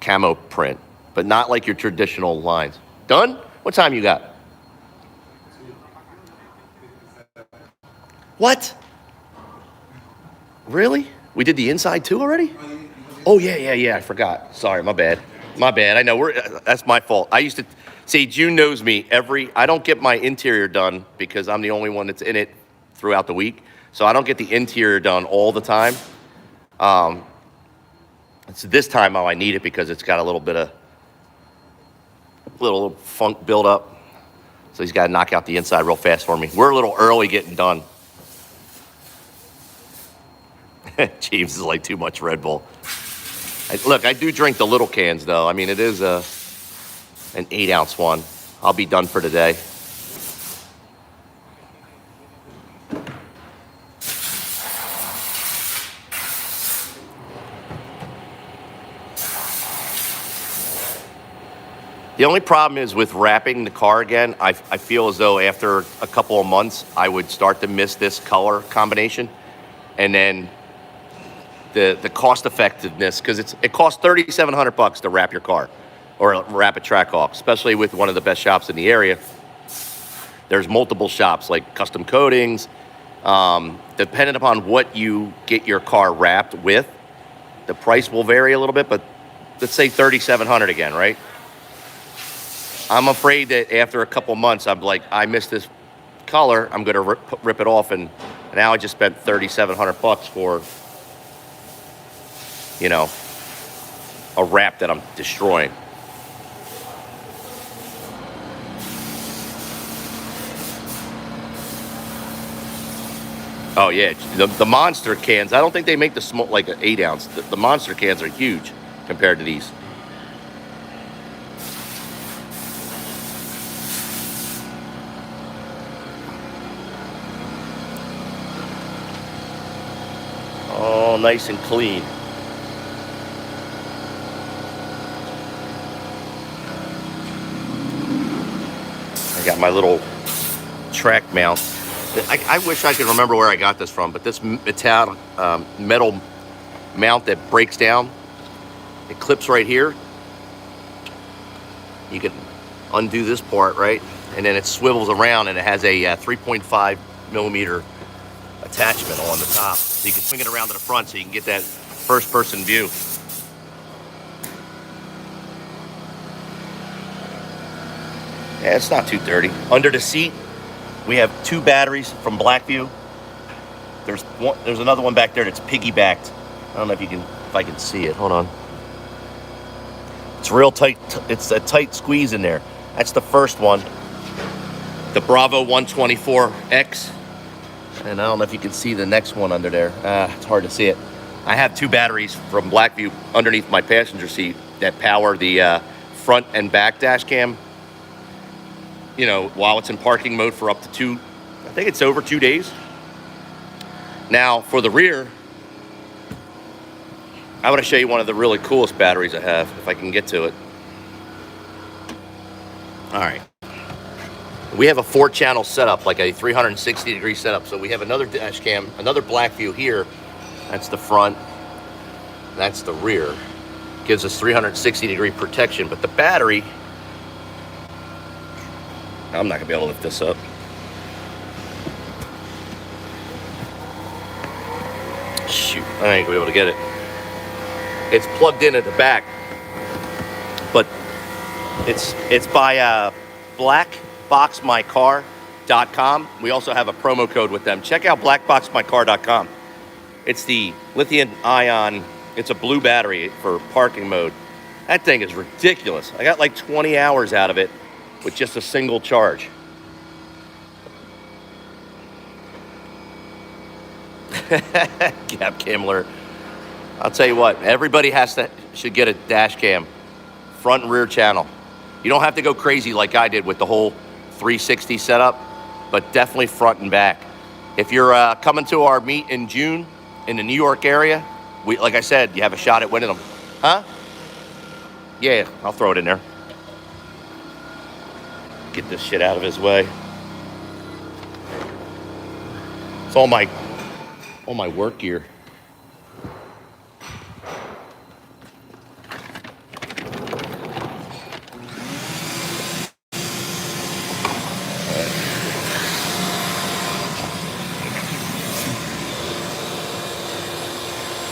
camo print, but not like your traditional lines. Done? What time you got? What? Really? We did the inside too already? Oh yeah. I forgot. Sorry, my bad. I know that's my fault. I used to see, June knows me. I don't get my interior done because I'm the only one that's in it throughout the week. So I don't get the interior done all the time. It's this time I need it because it's got a little bit of little funk build up. So he's got to knock out the inside real fast for me. We're a little early getting done. James is like too much Red Bull. Look, I do drink the little cans though. I mean, it is an 8-ounce one. I'll be done for today. The only problem is with wrapping the car again, I feel as though after a couple of months, I would start to miss this color combination. And then the cost effectiveness, because it costs $3,700 to wrap your car or wrap a Trackhawk, especially with one of the best shops in the area. There's multiple shops like custom coatings. Depending upon what you get your car wrapped with, the price will vary a little bit, but let's say $3,700 again, right? I'm afraid that after a couple months, I'm like, I missed this color. I'm going to rip it off, and now I just spent $3,700 for, a wrap that I'm destroying. Oh yeah, the monster cans. I don't think they make the small, like an 8-ounce. The monster cans are huge compared to these. All nice and clean. I got my little track mount. I wish I could remember where I got this from, but this metal mount that breaks down, it clips right here. You can undo this part, right? And then it swivels around, and it has a 3.5 millimeter attachment on the top. So you can swing it around to the front so you can get that first person view. Yeah, it's not too dirty. Under the seat, we have 2 batteries from Blackview. There's another one back there that's piggybacked. I don't know if I can see it. Hold on. It's real tight. It's a tight squeeze in there. That's the first one. The Bravo 124X. And I don't know if you can see the next one under there. It's hard to see it. I have 2 batteries from Blackview underneath my passenger seat that power the front and back dash cam. While it's in parking mode for up to I think it's over 2 days. Now, for the rear, I want to show you one of the really coolest batteries I have, if I can get to it. All right. We have a 4-channel setup, like a 360-degree setup. So we have another dash cam, another Blackview here. That's the front. That's the rear. Gives us 360-degree protection. But the battery, I'm not going to be able to lift this up. Shoot, I ain't going to be able to get it. It's plugged in at the back. But it's by blackboxmycar.com. We also have a promo code with them. Check out blackboxmycar.com. It's the lithium-ion. It's a blue battery for parking mode. That thing is ridiculous. I got like 20 hours out of it with just a single charge. Gap Kimmler. I'll tell you what, everybody should get a dash cam, front and rear channel. You don't have to go crazy like I did with the whole 360 setup, but definitely front and back. If you're coming to our meet in June in the New York area, like I said, you have a shot at winning them. Huh? Yeah, I'll throw it in there. Get this shit out of his way. It's all my work gear.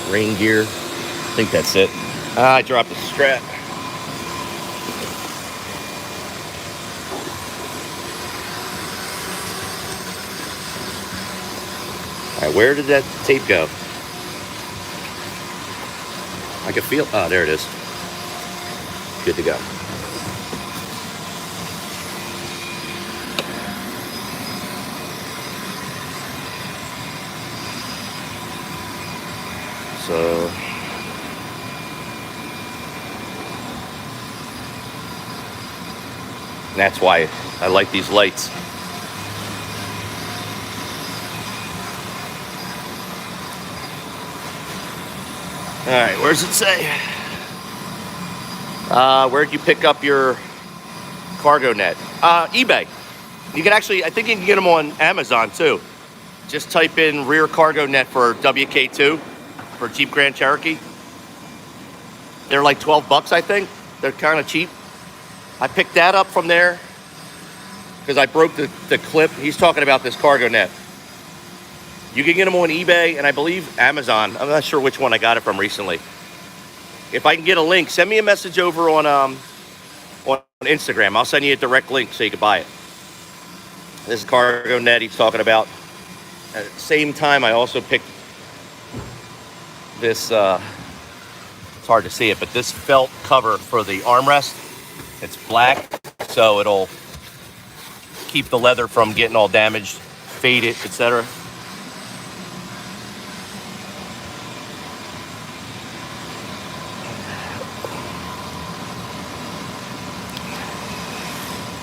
Rain gear. I think that's it. I dropped the strap. All right, where did that tape go? I can feel. Oh, there it is. Good to go. So that's why I like these lights. All right, where's it say? Where'd you pick up your cargo net? eBay. You can actually, I think you can get them on Amazon too. Just type in rear cargo net for WK2 for Jeep Grand Cherokee. They're like 12 bucks, I think. They're kind of cheap. I picked that up from there because I broke the clip. He's talking about this cargo net. You can get them on eBay and I believe Amazon. I'm not sure which one I got it from recently. If I can get a link, send me a message over on Instagram. I'll send you a direct link so you can buy it. This is cargo net he's talking about. At the same time, I also picked this, it's hard to see it, but this felt cover for the armrest. It's black, so it'll keep the leather from getting all damaged, faded, etc.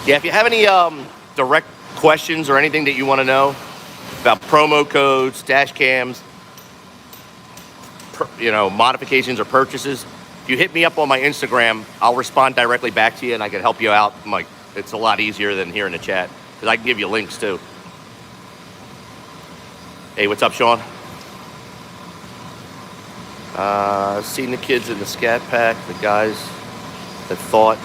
Yeah, if you have any direct questions or anything that you want to know about promo codes, dash cams, modifications or purchases, if you hit me up on my Instagram, I'll respond directly back to you and I can help you out. It's a lot easier than here in the chat because I can give you links too. Hey, what's up, Sean? Seen the kids in the Scat Pack, the guys that thought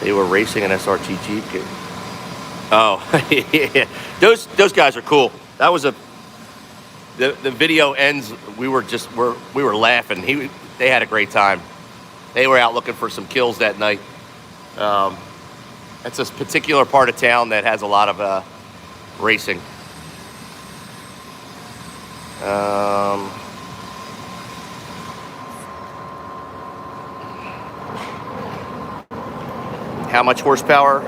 they were racing an SRT Jeep. Oh, yeah. Those guys are cool. That was the video ends. We were laughing. They had a great time. They were out looking for some kills that night. It's a particular part of town that has a lot of racing. How much horsepower?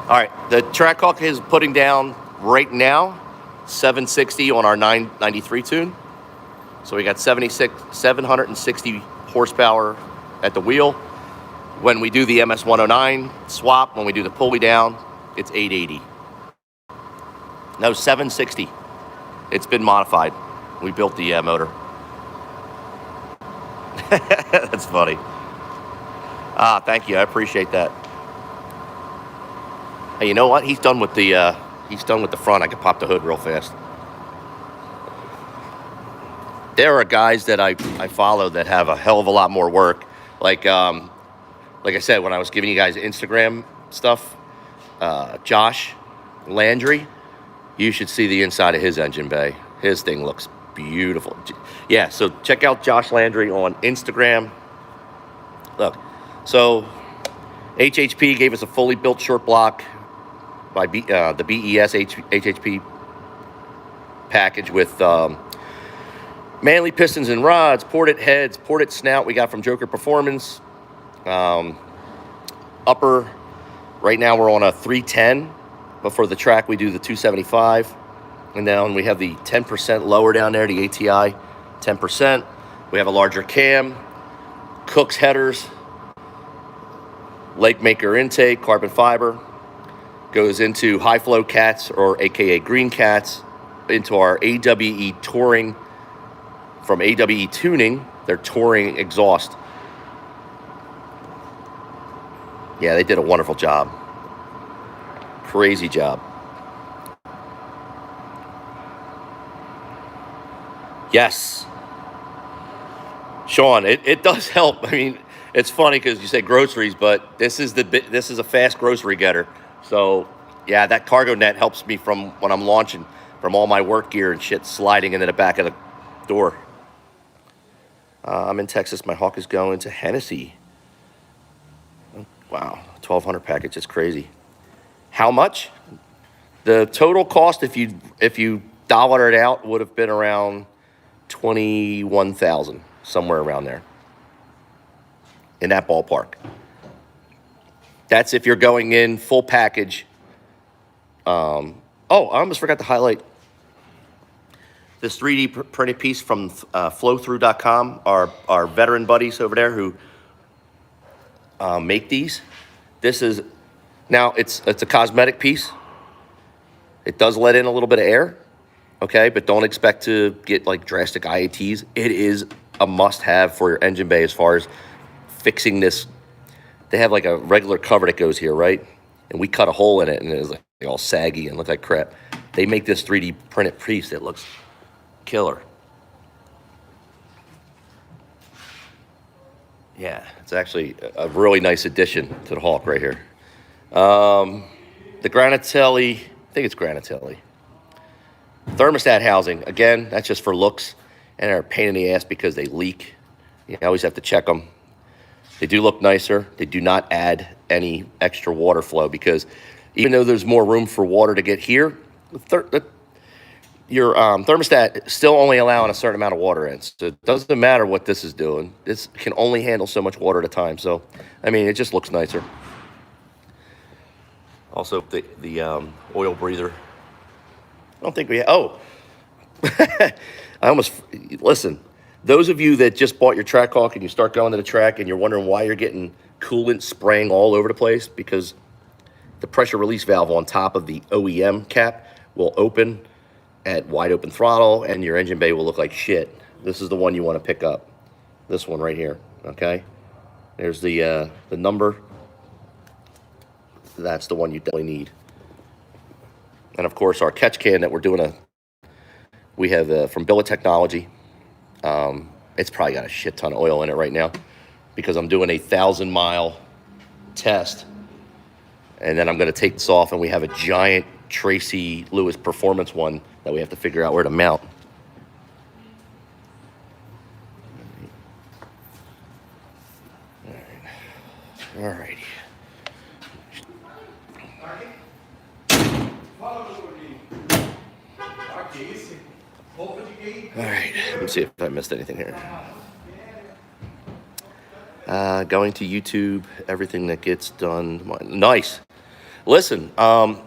All right, the Trackhawk is putting down right now 760 on our 993 tune. So we got 760 horsepower at the wheel. When we do the MS109 swap, when we do the pulley down, it's 880. No, 760. It's been modified. We built the motor. That's funny. Thank you. I appreciate that. Hey, you know what? He's done with the front. I can pop the hood real fast. There are guys that I follow that have a hell of a lot more work. Like I said, when I was giving you guys Instagram stuff, Josh Landry, you should see the inside of his engine bay. His thing looks beautiful. Yeah, so check out Josh Landry on Instagram. Look, so HHP gave us a fully built short block by the BES HHP package with Manley pistons and rods, ported heads, ported snout we got from Joker Performance. Upper, right now we're on a 310, but for the track we do the 275. And then we have the 10% lower down there, the ATI 10%. We have a larger cam, Cook's headers, lake maker intake, carbon fiber, goes into high flow cats, or AKA green cats, into our AWE touring, from AWE tuning, their touring exhaust. Yeah, they did a wonderful job. Crazy job. Yes. Sean, it does help. I mean, it's funny because you say groceries, but this is a fast grocery getter. So yeah, that cargo net helps me from when I'm launching, from all my work gear and shit sliding into the back of the door. I'm in Texas. My Hawk is going to Hennessy. Wow, 1,200 package. It's crazy. How much? The total cost, if you dollar it out, would have been around 21,000, somewhere around there, in that ballpark. That's if you're going in full package. Oh, I almost forgot to highlight this 3D printed piece from flowthrough.com, our veteran buddies over there who make these. This is, now it's a cosmetic piece. It does let in a little bit of air, okay, but don't expect to get like drastic IATs. It is a must-have for your engine bay as far as fixing this. They have like a regular cover that goes here, right? And we cut a hole in it, and it was like all saggy and looked like crap. They make this 3D printed piece that looks killer. Yeah, it's actually a really nice addition to the Hawk right here. The Granatelli, I think it's Granatelli. Thermostat housing, again, that's just for looks, and they're a pain in the ass because they leak. You always have to check them. They do look nicer. They do not add any extra water flow, because even though there's more room for water to get here, your thermostat is still only allowing a certain amount of water in. So it doesn't matter what this is doing. This can only handle so much water at a time. So, I mean, it just looks nicer. Also, the oil breather. I don't think we have, oh. I almost, listen, those of you that just bought your Trackhawk and you start going to the track and you're wondering why you're getting coolant spraying all over the place, because the pressure release valve on top of the OEM cap will open at wide open throttle, and your engine bay will look like shit. This is the one you want to pick up. This one right here, okay? There's the number. That's the one you definitely need. And of course, our catch can that we're doing we have from Billet Technology. It's probably got a shit ton of oil in it right now, because I'm doing a 1,000-mile test, and then I'm going to take this off, and we have a giant Tracy Lewis Performance one that we have to figure out where to mount. All righty. All right, let me see if I missed anything here. Going to YouTube, everything that gets done. Nice. Listen, a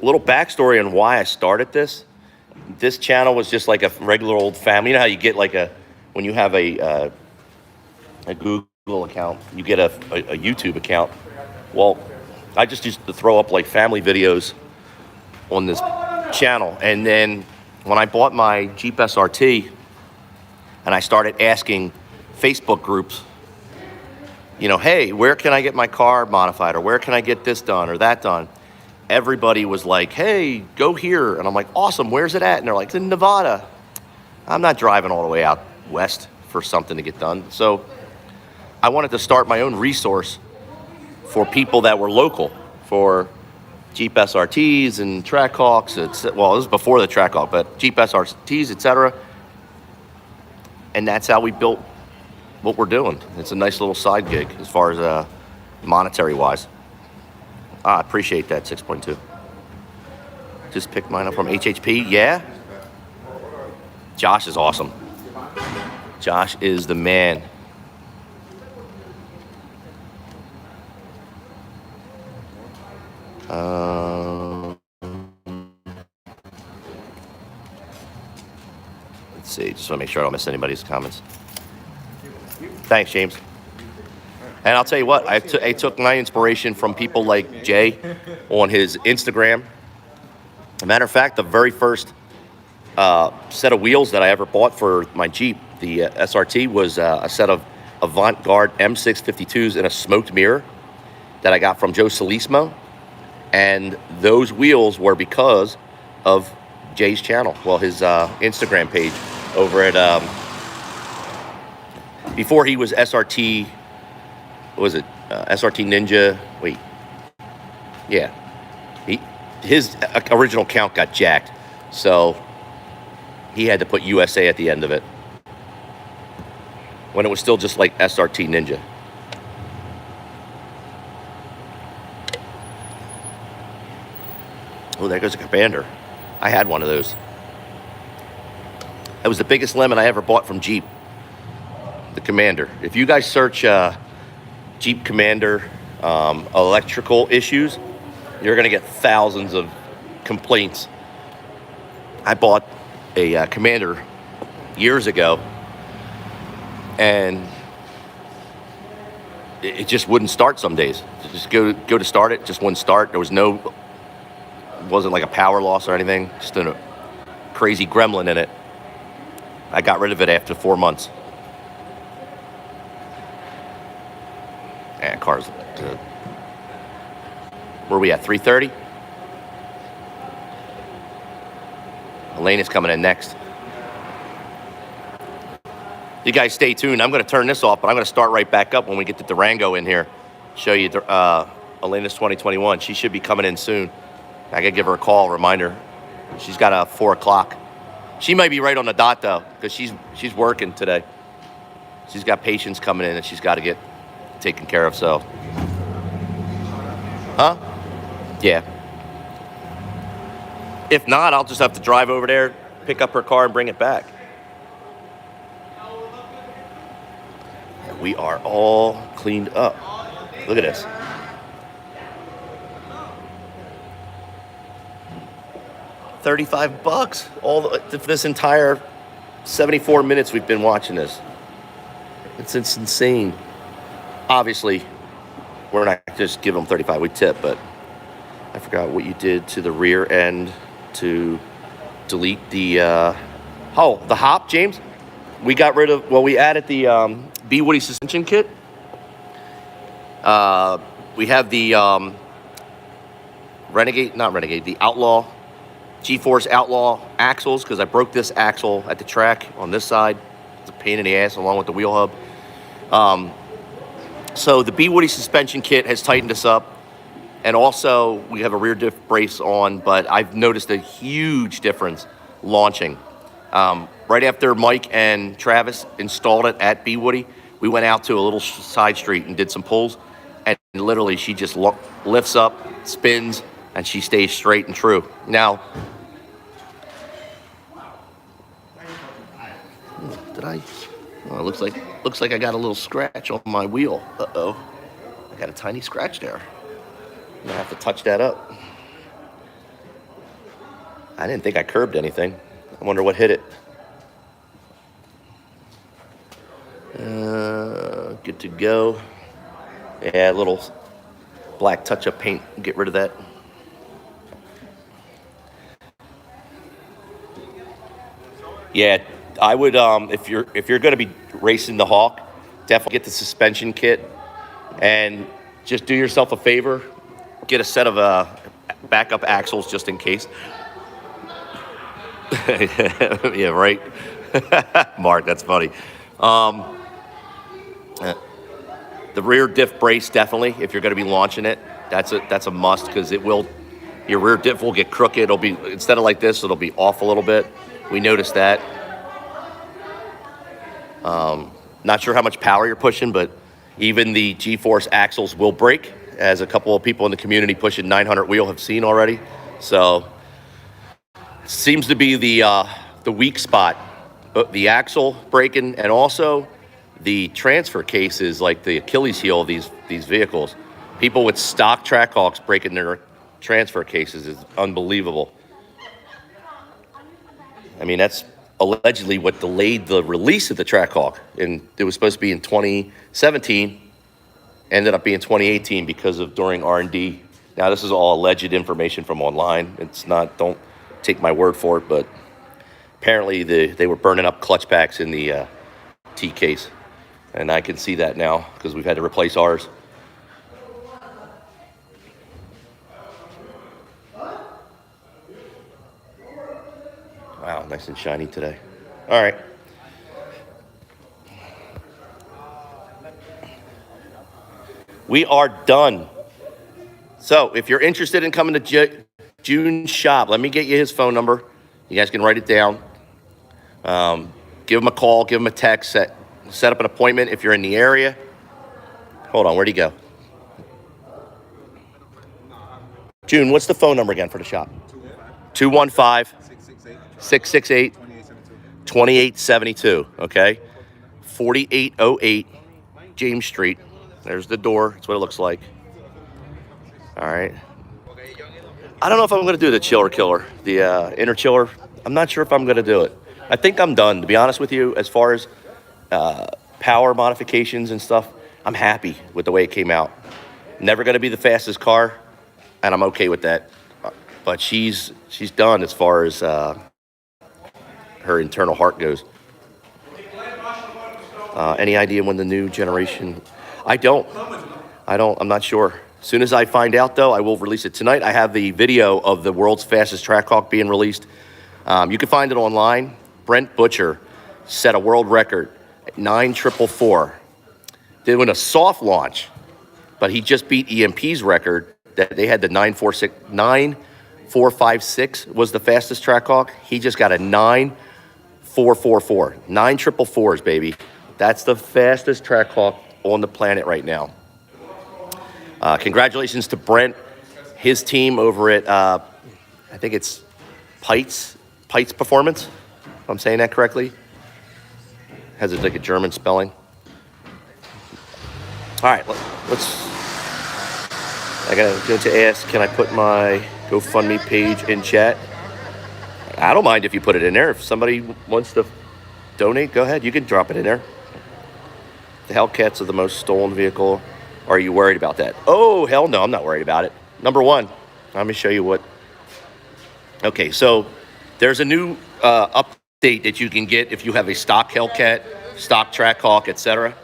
little backstory on why I started this. This channel was just like a regular old family. You know how you get like when you have a Google account, you get a YouTube account. Well, I just used to throw up like family videos on this channel. And then when I bought my Jeep SRT and I started asking Facebook groups, you know, hey, where can I get my car modified, or where can I get this done or that done? Everybody was like, hey, go here. And I'm like, awesome, where's it at? And they're like, it's in Nevada. I'm not driving all the way out west for something to get done. So I wanted to start my own resource for people that were local, for Jeep SRTs and Trackhawks. Well, this was before the Trackhawk, but Jeep SRTs, etc. And that's how we built what we're doing. It's a nice little side gig as far as monetary wise. I appreciate that, 6.2. Just picked mine up from HHP. Yeah. Josh is awesome. Josh is the man. Let's see. Just want to make sure I don't miss anybody's comments. Thanks, James. And I'll tell you what, I took my inspiration from people like Jay on his Instagram. As a matter of fact, the very first set of wheels that I ever bought for my Jeep, the SRT, was a set of Avant-Garde M652s in a smoked mirror that I got from Joe Solismo. And those wheels were because of Jay's channel, well, his Instagram page over at, before he was SRT, what was it, SRT Ninja, wait, yeah, his original account got jacked, so he had to put USA at the end of it, when it was still just like SRT Ninja. Oh, there goes a Commander. I had one of those. It was the biggest lemon I ever bought from Jeep. The Commander. If you guys search Jeep Commander electrical issues, you're going to get thousands of complaints. I bought a Commander years ago, and it just wouldn't start some days. Just go to start it, just wouldn't start. There was no, wasn't like a power loss or anything, just a crazy gremlin in it. I got rid of it after 4 months. Yeah, car's good. Where are we at, 3:30? Elena's coming in next. You guys stay tuned. I'm going to turn this off, but I'm going to start right back up when we get the Durango in here. Show you Elena's 2021. She should be coming in soon. I got to give her a call, reminder. She's got a 4 o'clock. She might be right on the dot, though, because she's working today. She's got patients coming in that she's got to get taken care of, so. Huh? Yeah. If not, I'll just have to drive over there, pick up her car, and bring it back. And we are all cleaned up. Look at this. $35. This entire 74 minutes we've been watching this. It's insane. Obviously, we're not just giving them 35. We tip, but I forgot what you did to the rear end to delete the the hop, James. We got rid of, well, we added the B Woody suspension kit. We have the the Outlaw, G-Force Outlaw axles, because I broke this axle at the track on this side. It's a pain in the ass along with the wheel hub. So the B Woody suspension kit has tightened us up. And also, we have a rear diff brace on, but I've noticed a huge difference launching. Right after Mike and Travis installed it at B Woody, we went out to a little side street and did some pulls. And literally, she just lifts up, spins, and she stays straight and true. Now, did I? Well, it looks like I got a little scratch on my wheel. Uh-oh. I got a tiny scratch there. I'm gonna have to touch that up. I didn't think I curbed anything. I wonder what hit it. Good to go. Yeah, a little black touch-up paint. Get rid of that. Yeah, I would. If you're gonna be racing the Hawk, definitely get the suspension kit, and just do yourself a favor. Get a set of backup axles just in case. Yeah, right. Mark, that's funny. The rear diff brace, definitely, if you're going to be launching it, that's a must, because your rear diff will get crooked. It'll be, instead of like this, it'll be off a little bit. We noticed that. Not sure how much power you're pushing, but even the G-Force axles will break, as a couple of people in the community pushing 900 wheel have seen already. So seems to be the weak spot, the axle breaking, and also the transfer cases, like the Achilles heel of these vehicles. People with stock Trackhawks breaking their transfer cases is unbelievable. I mean, that's allegedly what delayed the release of the Trackhawk. And it was supposed to be in 2017, ended up being 2018 because of during R&D. Now, this is all alleged information from online. It's not, don't take my word for it, but apparently they were burning up clutch packs in the T case. And I can see that now because we've had to replace ours. Wow, nice and shiny today. All right. We are done. So if you're interested in coming to June's shop, let me get you his phone number. You guys can write it down. Give him a call, give him a text, set up an appointment if you're in the area. Hold on, where'd he go? June, what's the phone number again for the shop? 215-668-2872. Okay? 4808 James Street. There's the door. That's what it looks like. All right. I don't know if I'm going to do the chiller killer, the inner chiller. I'm not sure if I'm going to do it. I think I'm done, to be honest with you, as far as power modifications and stuff. I'm happy with the way it came out. Never going to be the fastest car, and I'm okay with that. But she's done as far as her internal heart goes. Any idea when the new generation? I don't. I'm not sure. As soon as I find out, though, I will release it tonight. I have the video of the world's fastest Trackhawk being released. You can find it online. Brent Butcher set a world record at 9,444. Did win a soft launch, but he just beat EMP's record that they had the 9,456 was the fastest Trackhawk. He just got a 9,444. 9,444s, baby. That's the fastest Trackhawk on the planet right now. Congratulations to Brent, his team over at, I think it's Pites Performance, if I'm saying that correctly. Has it like a German spelling. All right, I got to ask, can I put my GoFundMe page in chat? I don't mind if you put it in there. If somebody wants to donate, go ahead. You can drop it in there. The Hellcats are the most stolen vehicle. Are you worried about that? Oh, hell no, I'm not worried about it. Number one, let me show you what. Okay, so there's a new update that you can get if you have a stock Hellcat, stock Trackhawk, etc.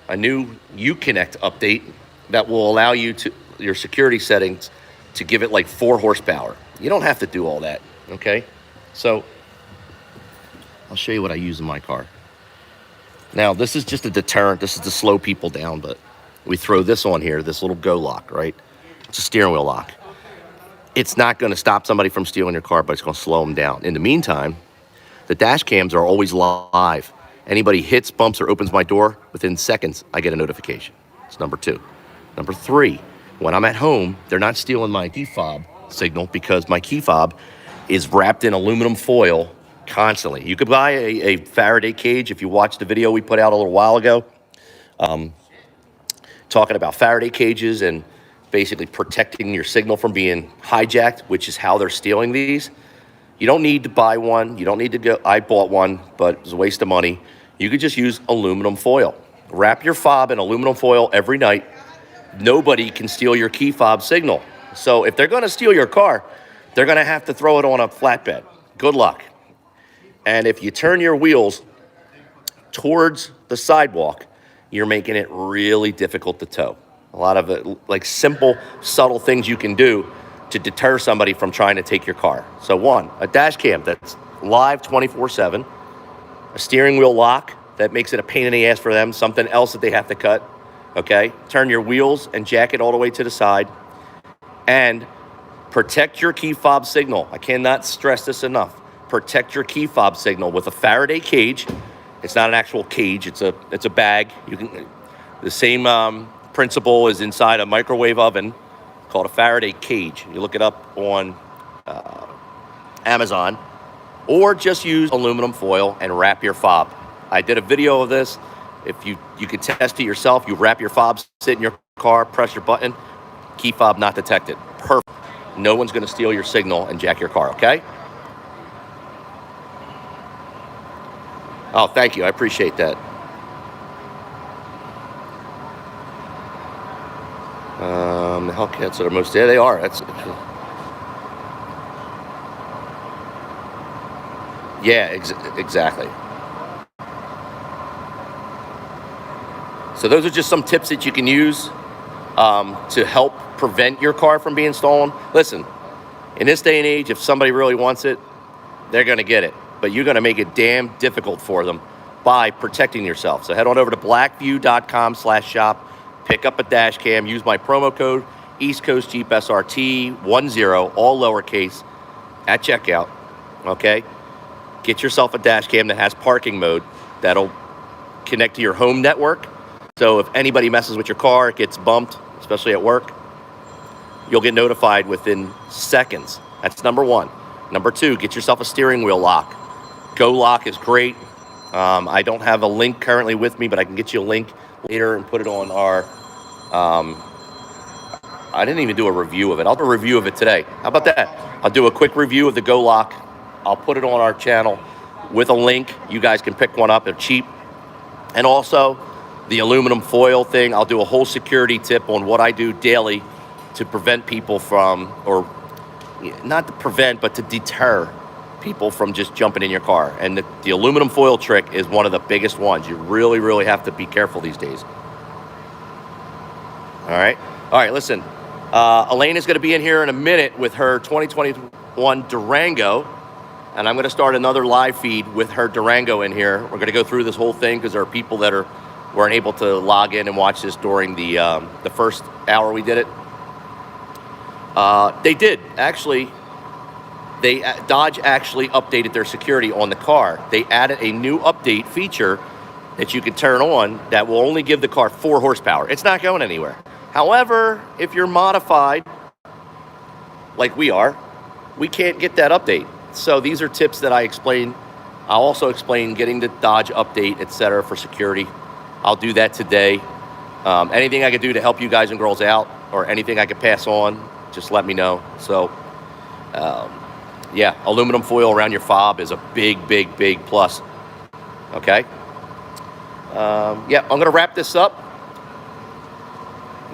A new Uconnect update that will allow you to, your security settings, to give it like 4 horsepower. You don't have to do all that, okay? So I'll show you what I use in my car. Now, this is just a deterrent. This is to slow people down, but we throw this on here, this little go lock, right? It's a steering wheel lock. It's not going to stop somebody from stealing your car, but it's going to slow them down. In the meantime, the dash cams are always live. Anybody hits, bumps, or opens my door, within seconds, I get a notification. It's number 2. Number 3, when I'm at home, they're not stealing my key fob signal because my key fob is wrapped in aluminum foil constantly. You could buy a Faraday cage if you watched the video we put out a little while ago, talking about Faraday cages and basically protecting your signal from being hijacked, which is how they're stealing these. You don't need to buy one. You don't need to go. I bought one, but it was a waste of money. You could just use aluminum foil. Wrap your fob in aluminum foil every night. Nobody can steal your key fob signal. So if they're going to steal your car, they're going to have to throw it on a flatbed. Good luck. And if you turn your wheels towards the sidewalk, you're making it really difficult to tow. A lot of it, like simple, subtle things you can do to deter somebody from trying to take your car. So 1, a dash cam that's live 24/7, a steering wheel lock that makes it a pain in the ass for them, something else that they have to cut, okay? Turn your wheels and jack it all the way to the side, and protect your key fob signal. I cannot stress this enough. Protect your key fob signal with a Faraday cage. It's not an actual cage, it's a bag. You can, the same principle is inside a microwave oven called a Faraday cage. You look it up on Amazon, or just use aluminum foil and wrap your fob. I did a video of this. If you can test it yourself, you wrap your fob, sit in your car, press your button, key fob not detected. Perfect. No one's gonna steal your signal and jack your car, okay? Oh, thank you. I appreciate that. The Hellcats are the most. Yeah, they are. Yeah, exactly. So those are just some tips that you can use to help prevent your car from being stolen. Listen, in this day and age, if somebody really wants it, they're going to get it. But you're going to make it damn difficult for them by protecting yourself. So head on over to blackview.com/shop, pick up a dash cam, use my promo code East Coast Jeep SRT 10, all lowercase, at checkout. Okay? Get yourself a dash cam that has parking mode that'll connect to your home network. So if anybody messes with your car, it gets bumped, especially at work, you'll get notified within seconds. That's number one. Number two, get yourself a steering wheel lock. Go Lock is great. I don't have a link currently with me, but I can get you a link later and put it on our... I didn't even do a review of it. I'll do a review of it today. How about that? I'll do a quick review of the Go Lock. I'll put it on our channel with a link. You guys can pick one up. They're cheap. And also, the aluminum foil thing, I'll do a whole security tip on what I do daily to prevent people from, or not to prevent, but to deter people from just jumping in your car. And the aluminum foil trick is one of the biggest ones. You really, really have to be careful these days. All right, listen. Elaine is going to be in here in a minute with her 2021 Durango. And I'm going to start another live feed with her Durango in here. We're going to go through this whole thing because there are people that weren't able to log in and watch this during the first hour we did it. They did, actually. Dodge actually updated their security on the car. They added a new update feature that you can turn on that will only give the car 4 horsepower. It's not going anywhere. However, if you're modified, like we are, we can't get that update. So these are tips that I explain. I'll also explain getting the Dodge update, etc., for security. I'll do that today. Anything I could do to help you guys and girls out, or anything I could pass on, just let me know. So, yeah, aluminum foil around your fob is a big, big, big plus. Okay? Yeah, I'm going to wrap this up.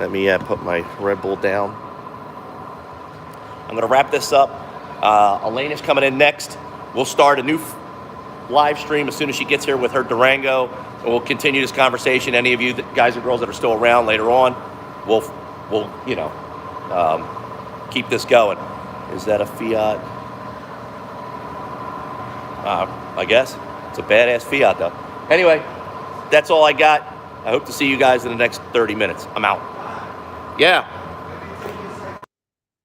Let me put my Red Bull down. I'm going to wrap this up. Elaine is coming in next. We'll start a new live stream as soon as she gets here with her Durango, and we'll continue this conversation. Any of you guys and girls that are still around later on, we'll keep this going. Is that a Fiat? I guess it's a badass Fiat though. Anyway, that's all I got. I hope to see you guys in the next 30 minutes. I'm out. Yeah.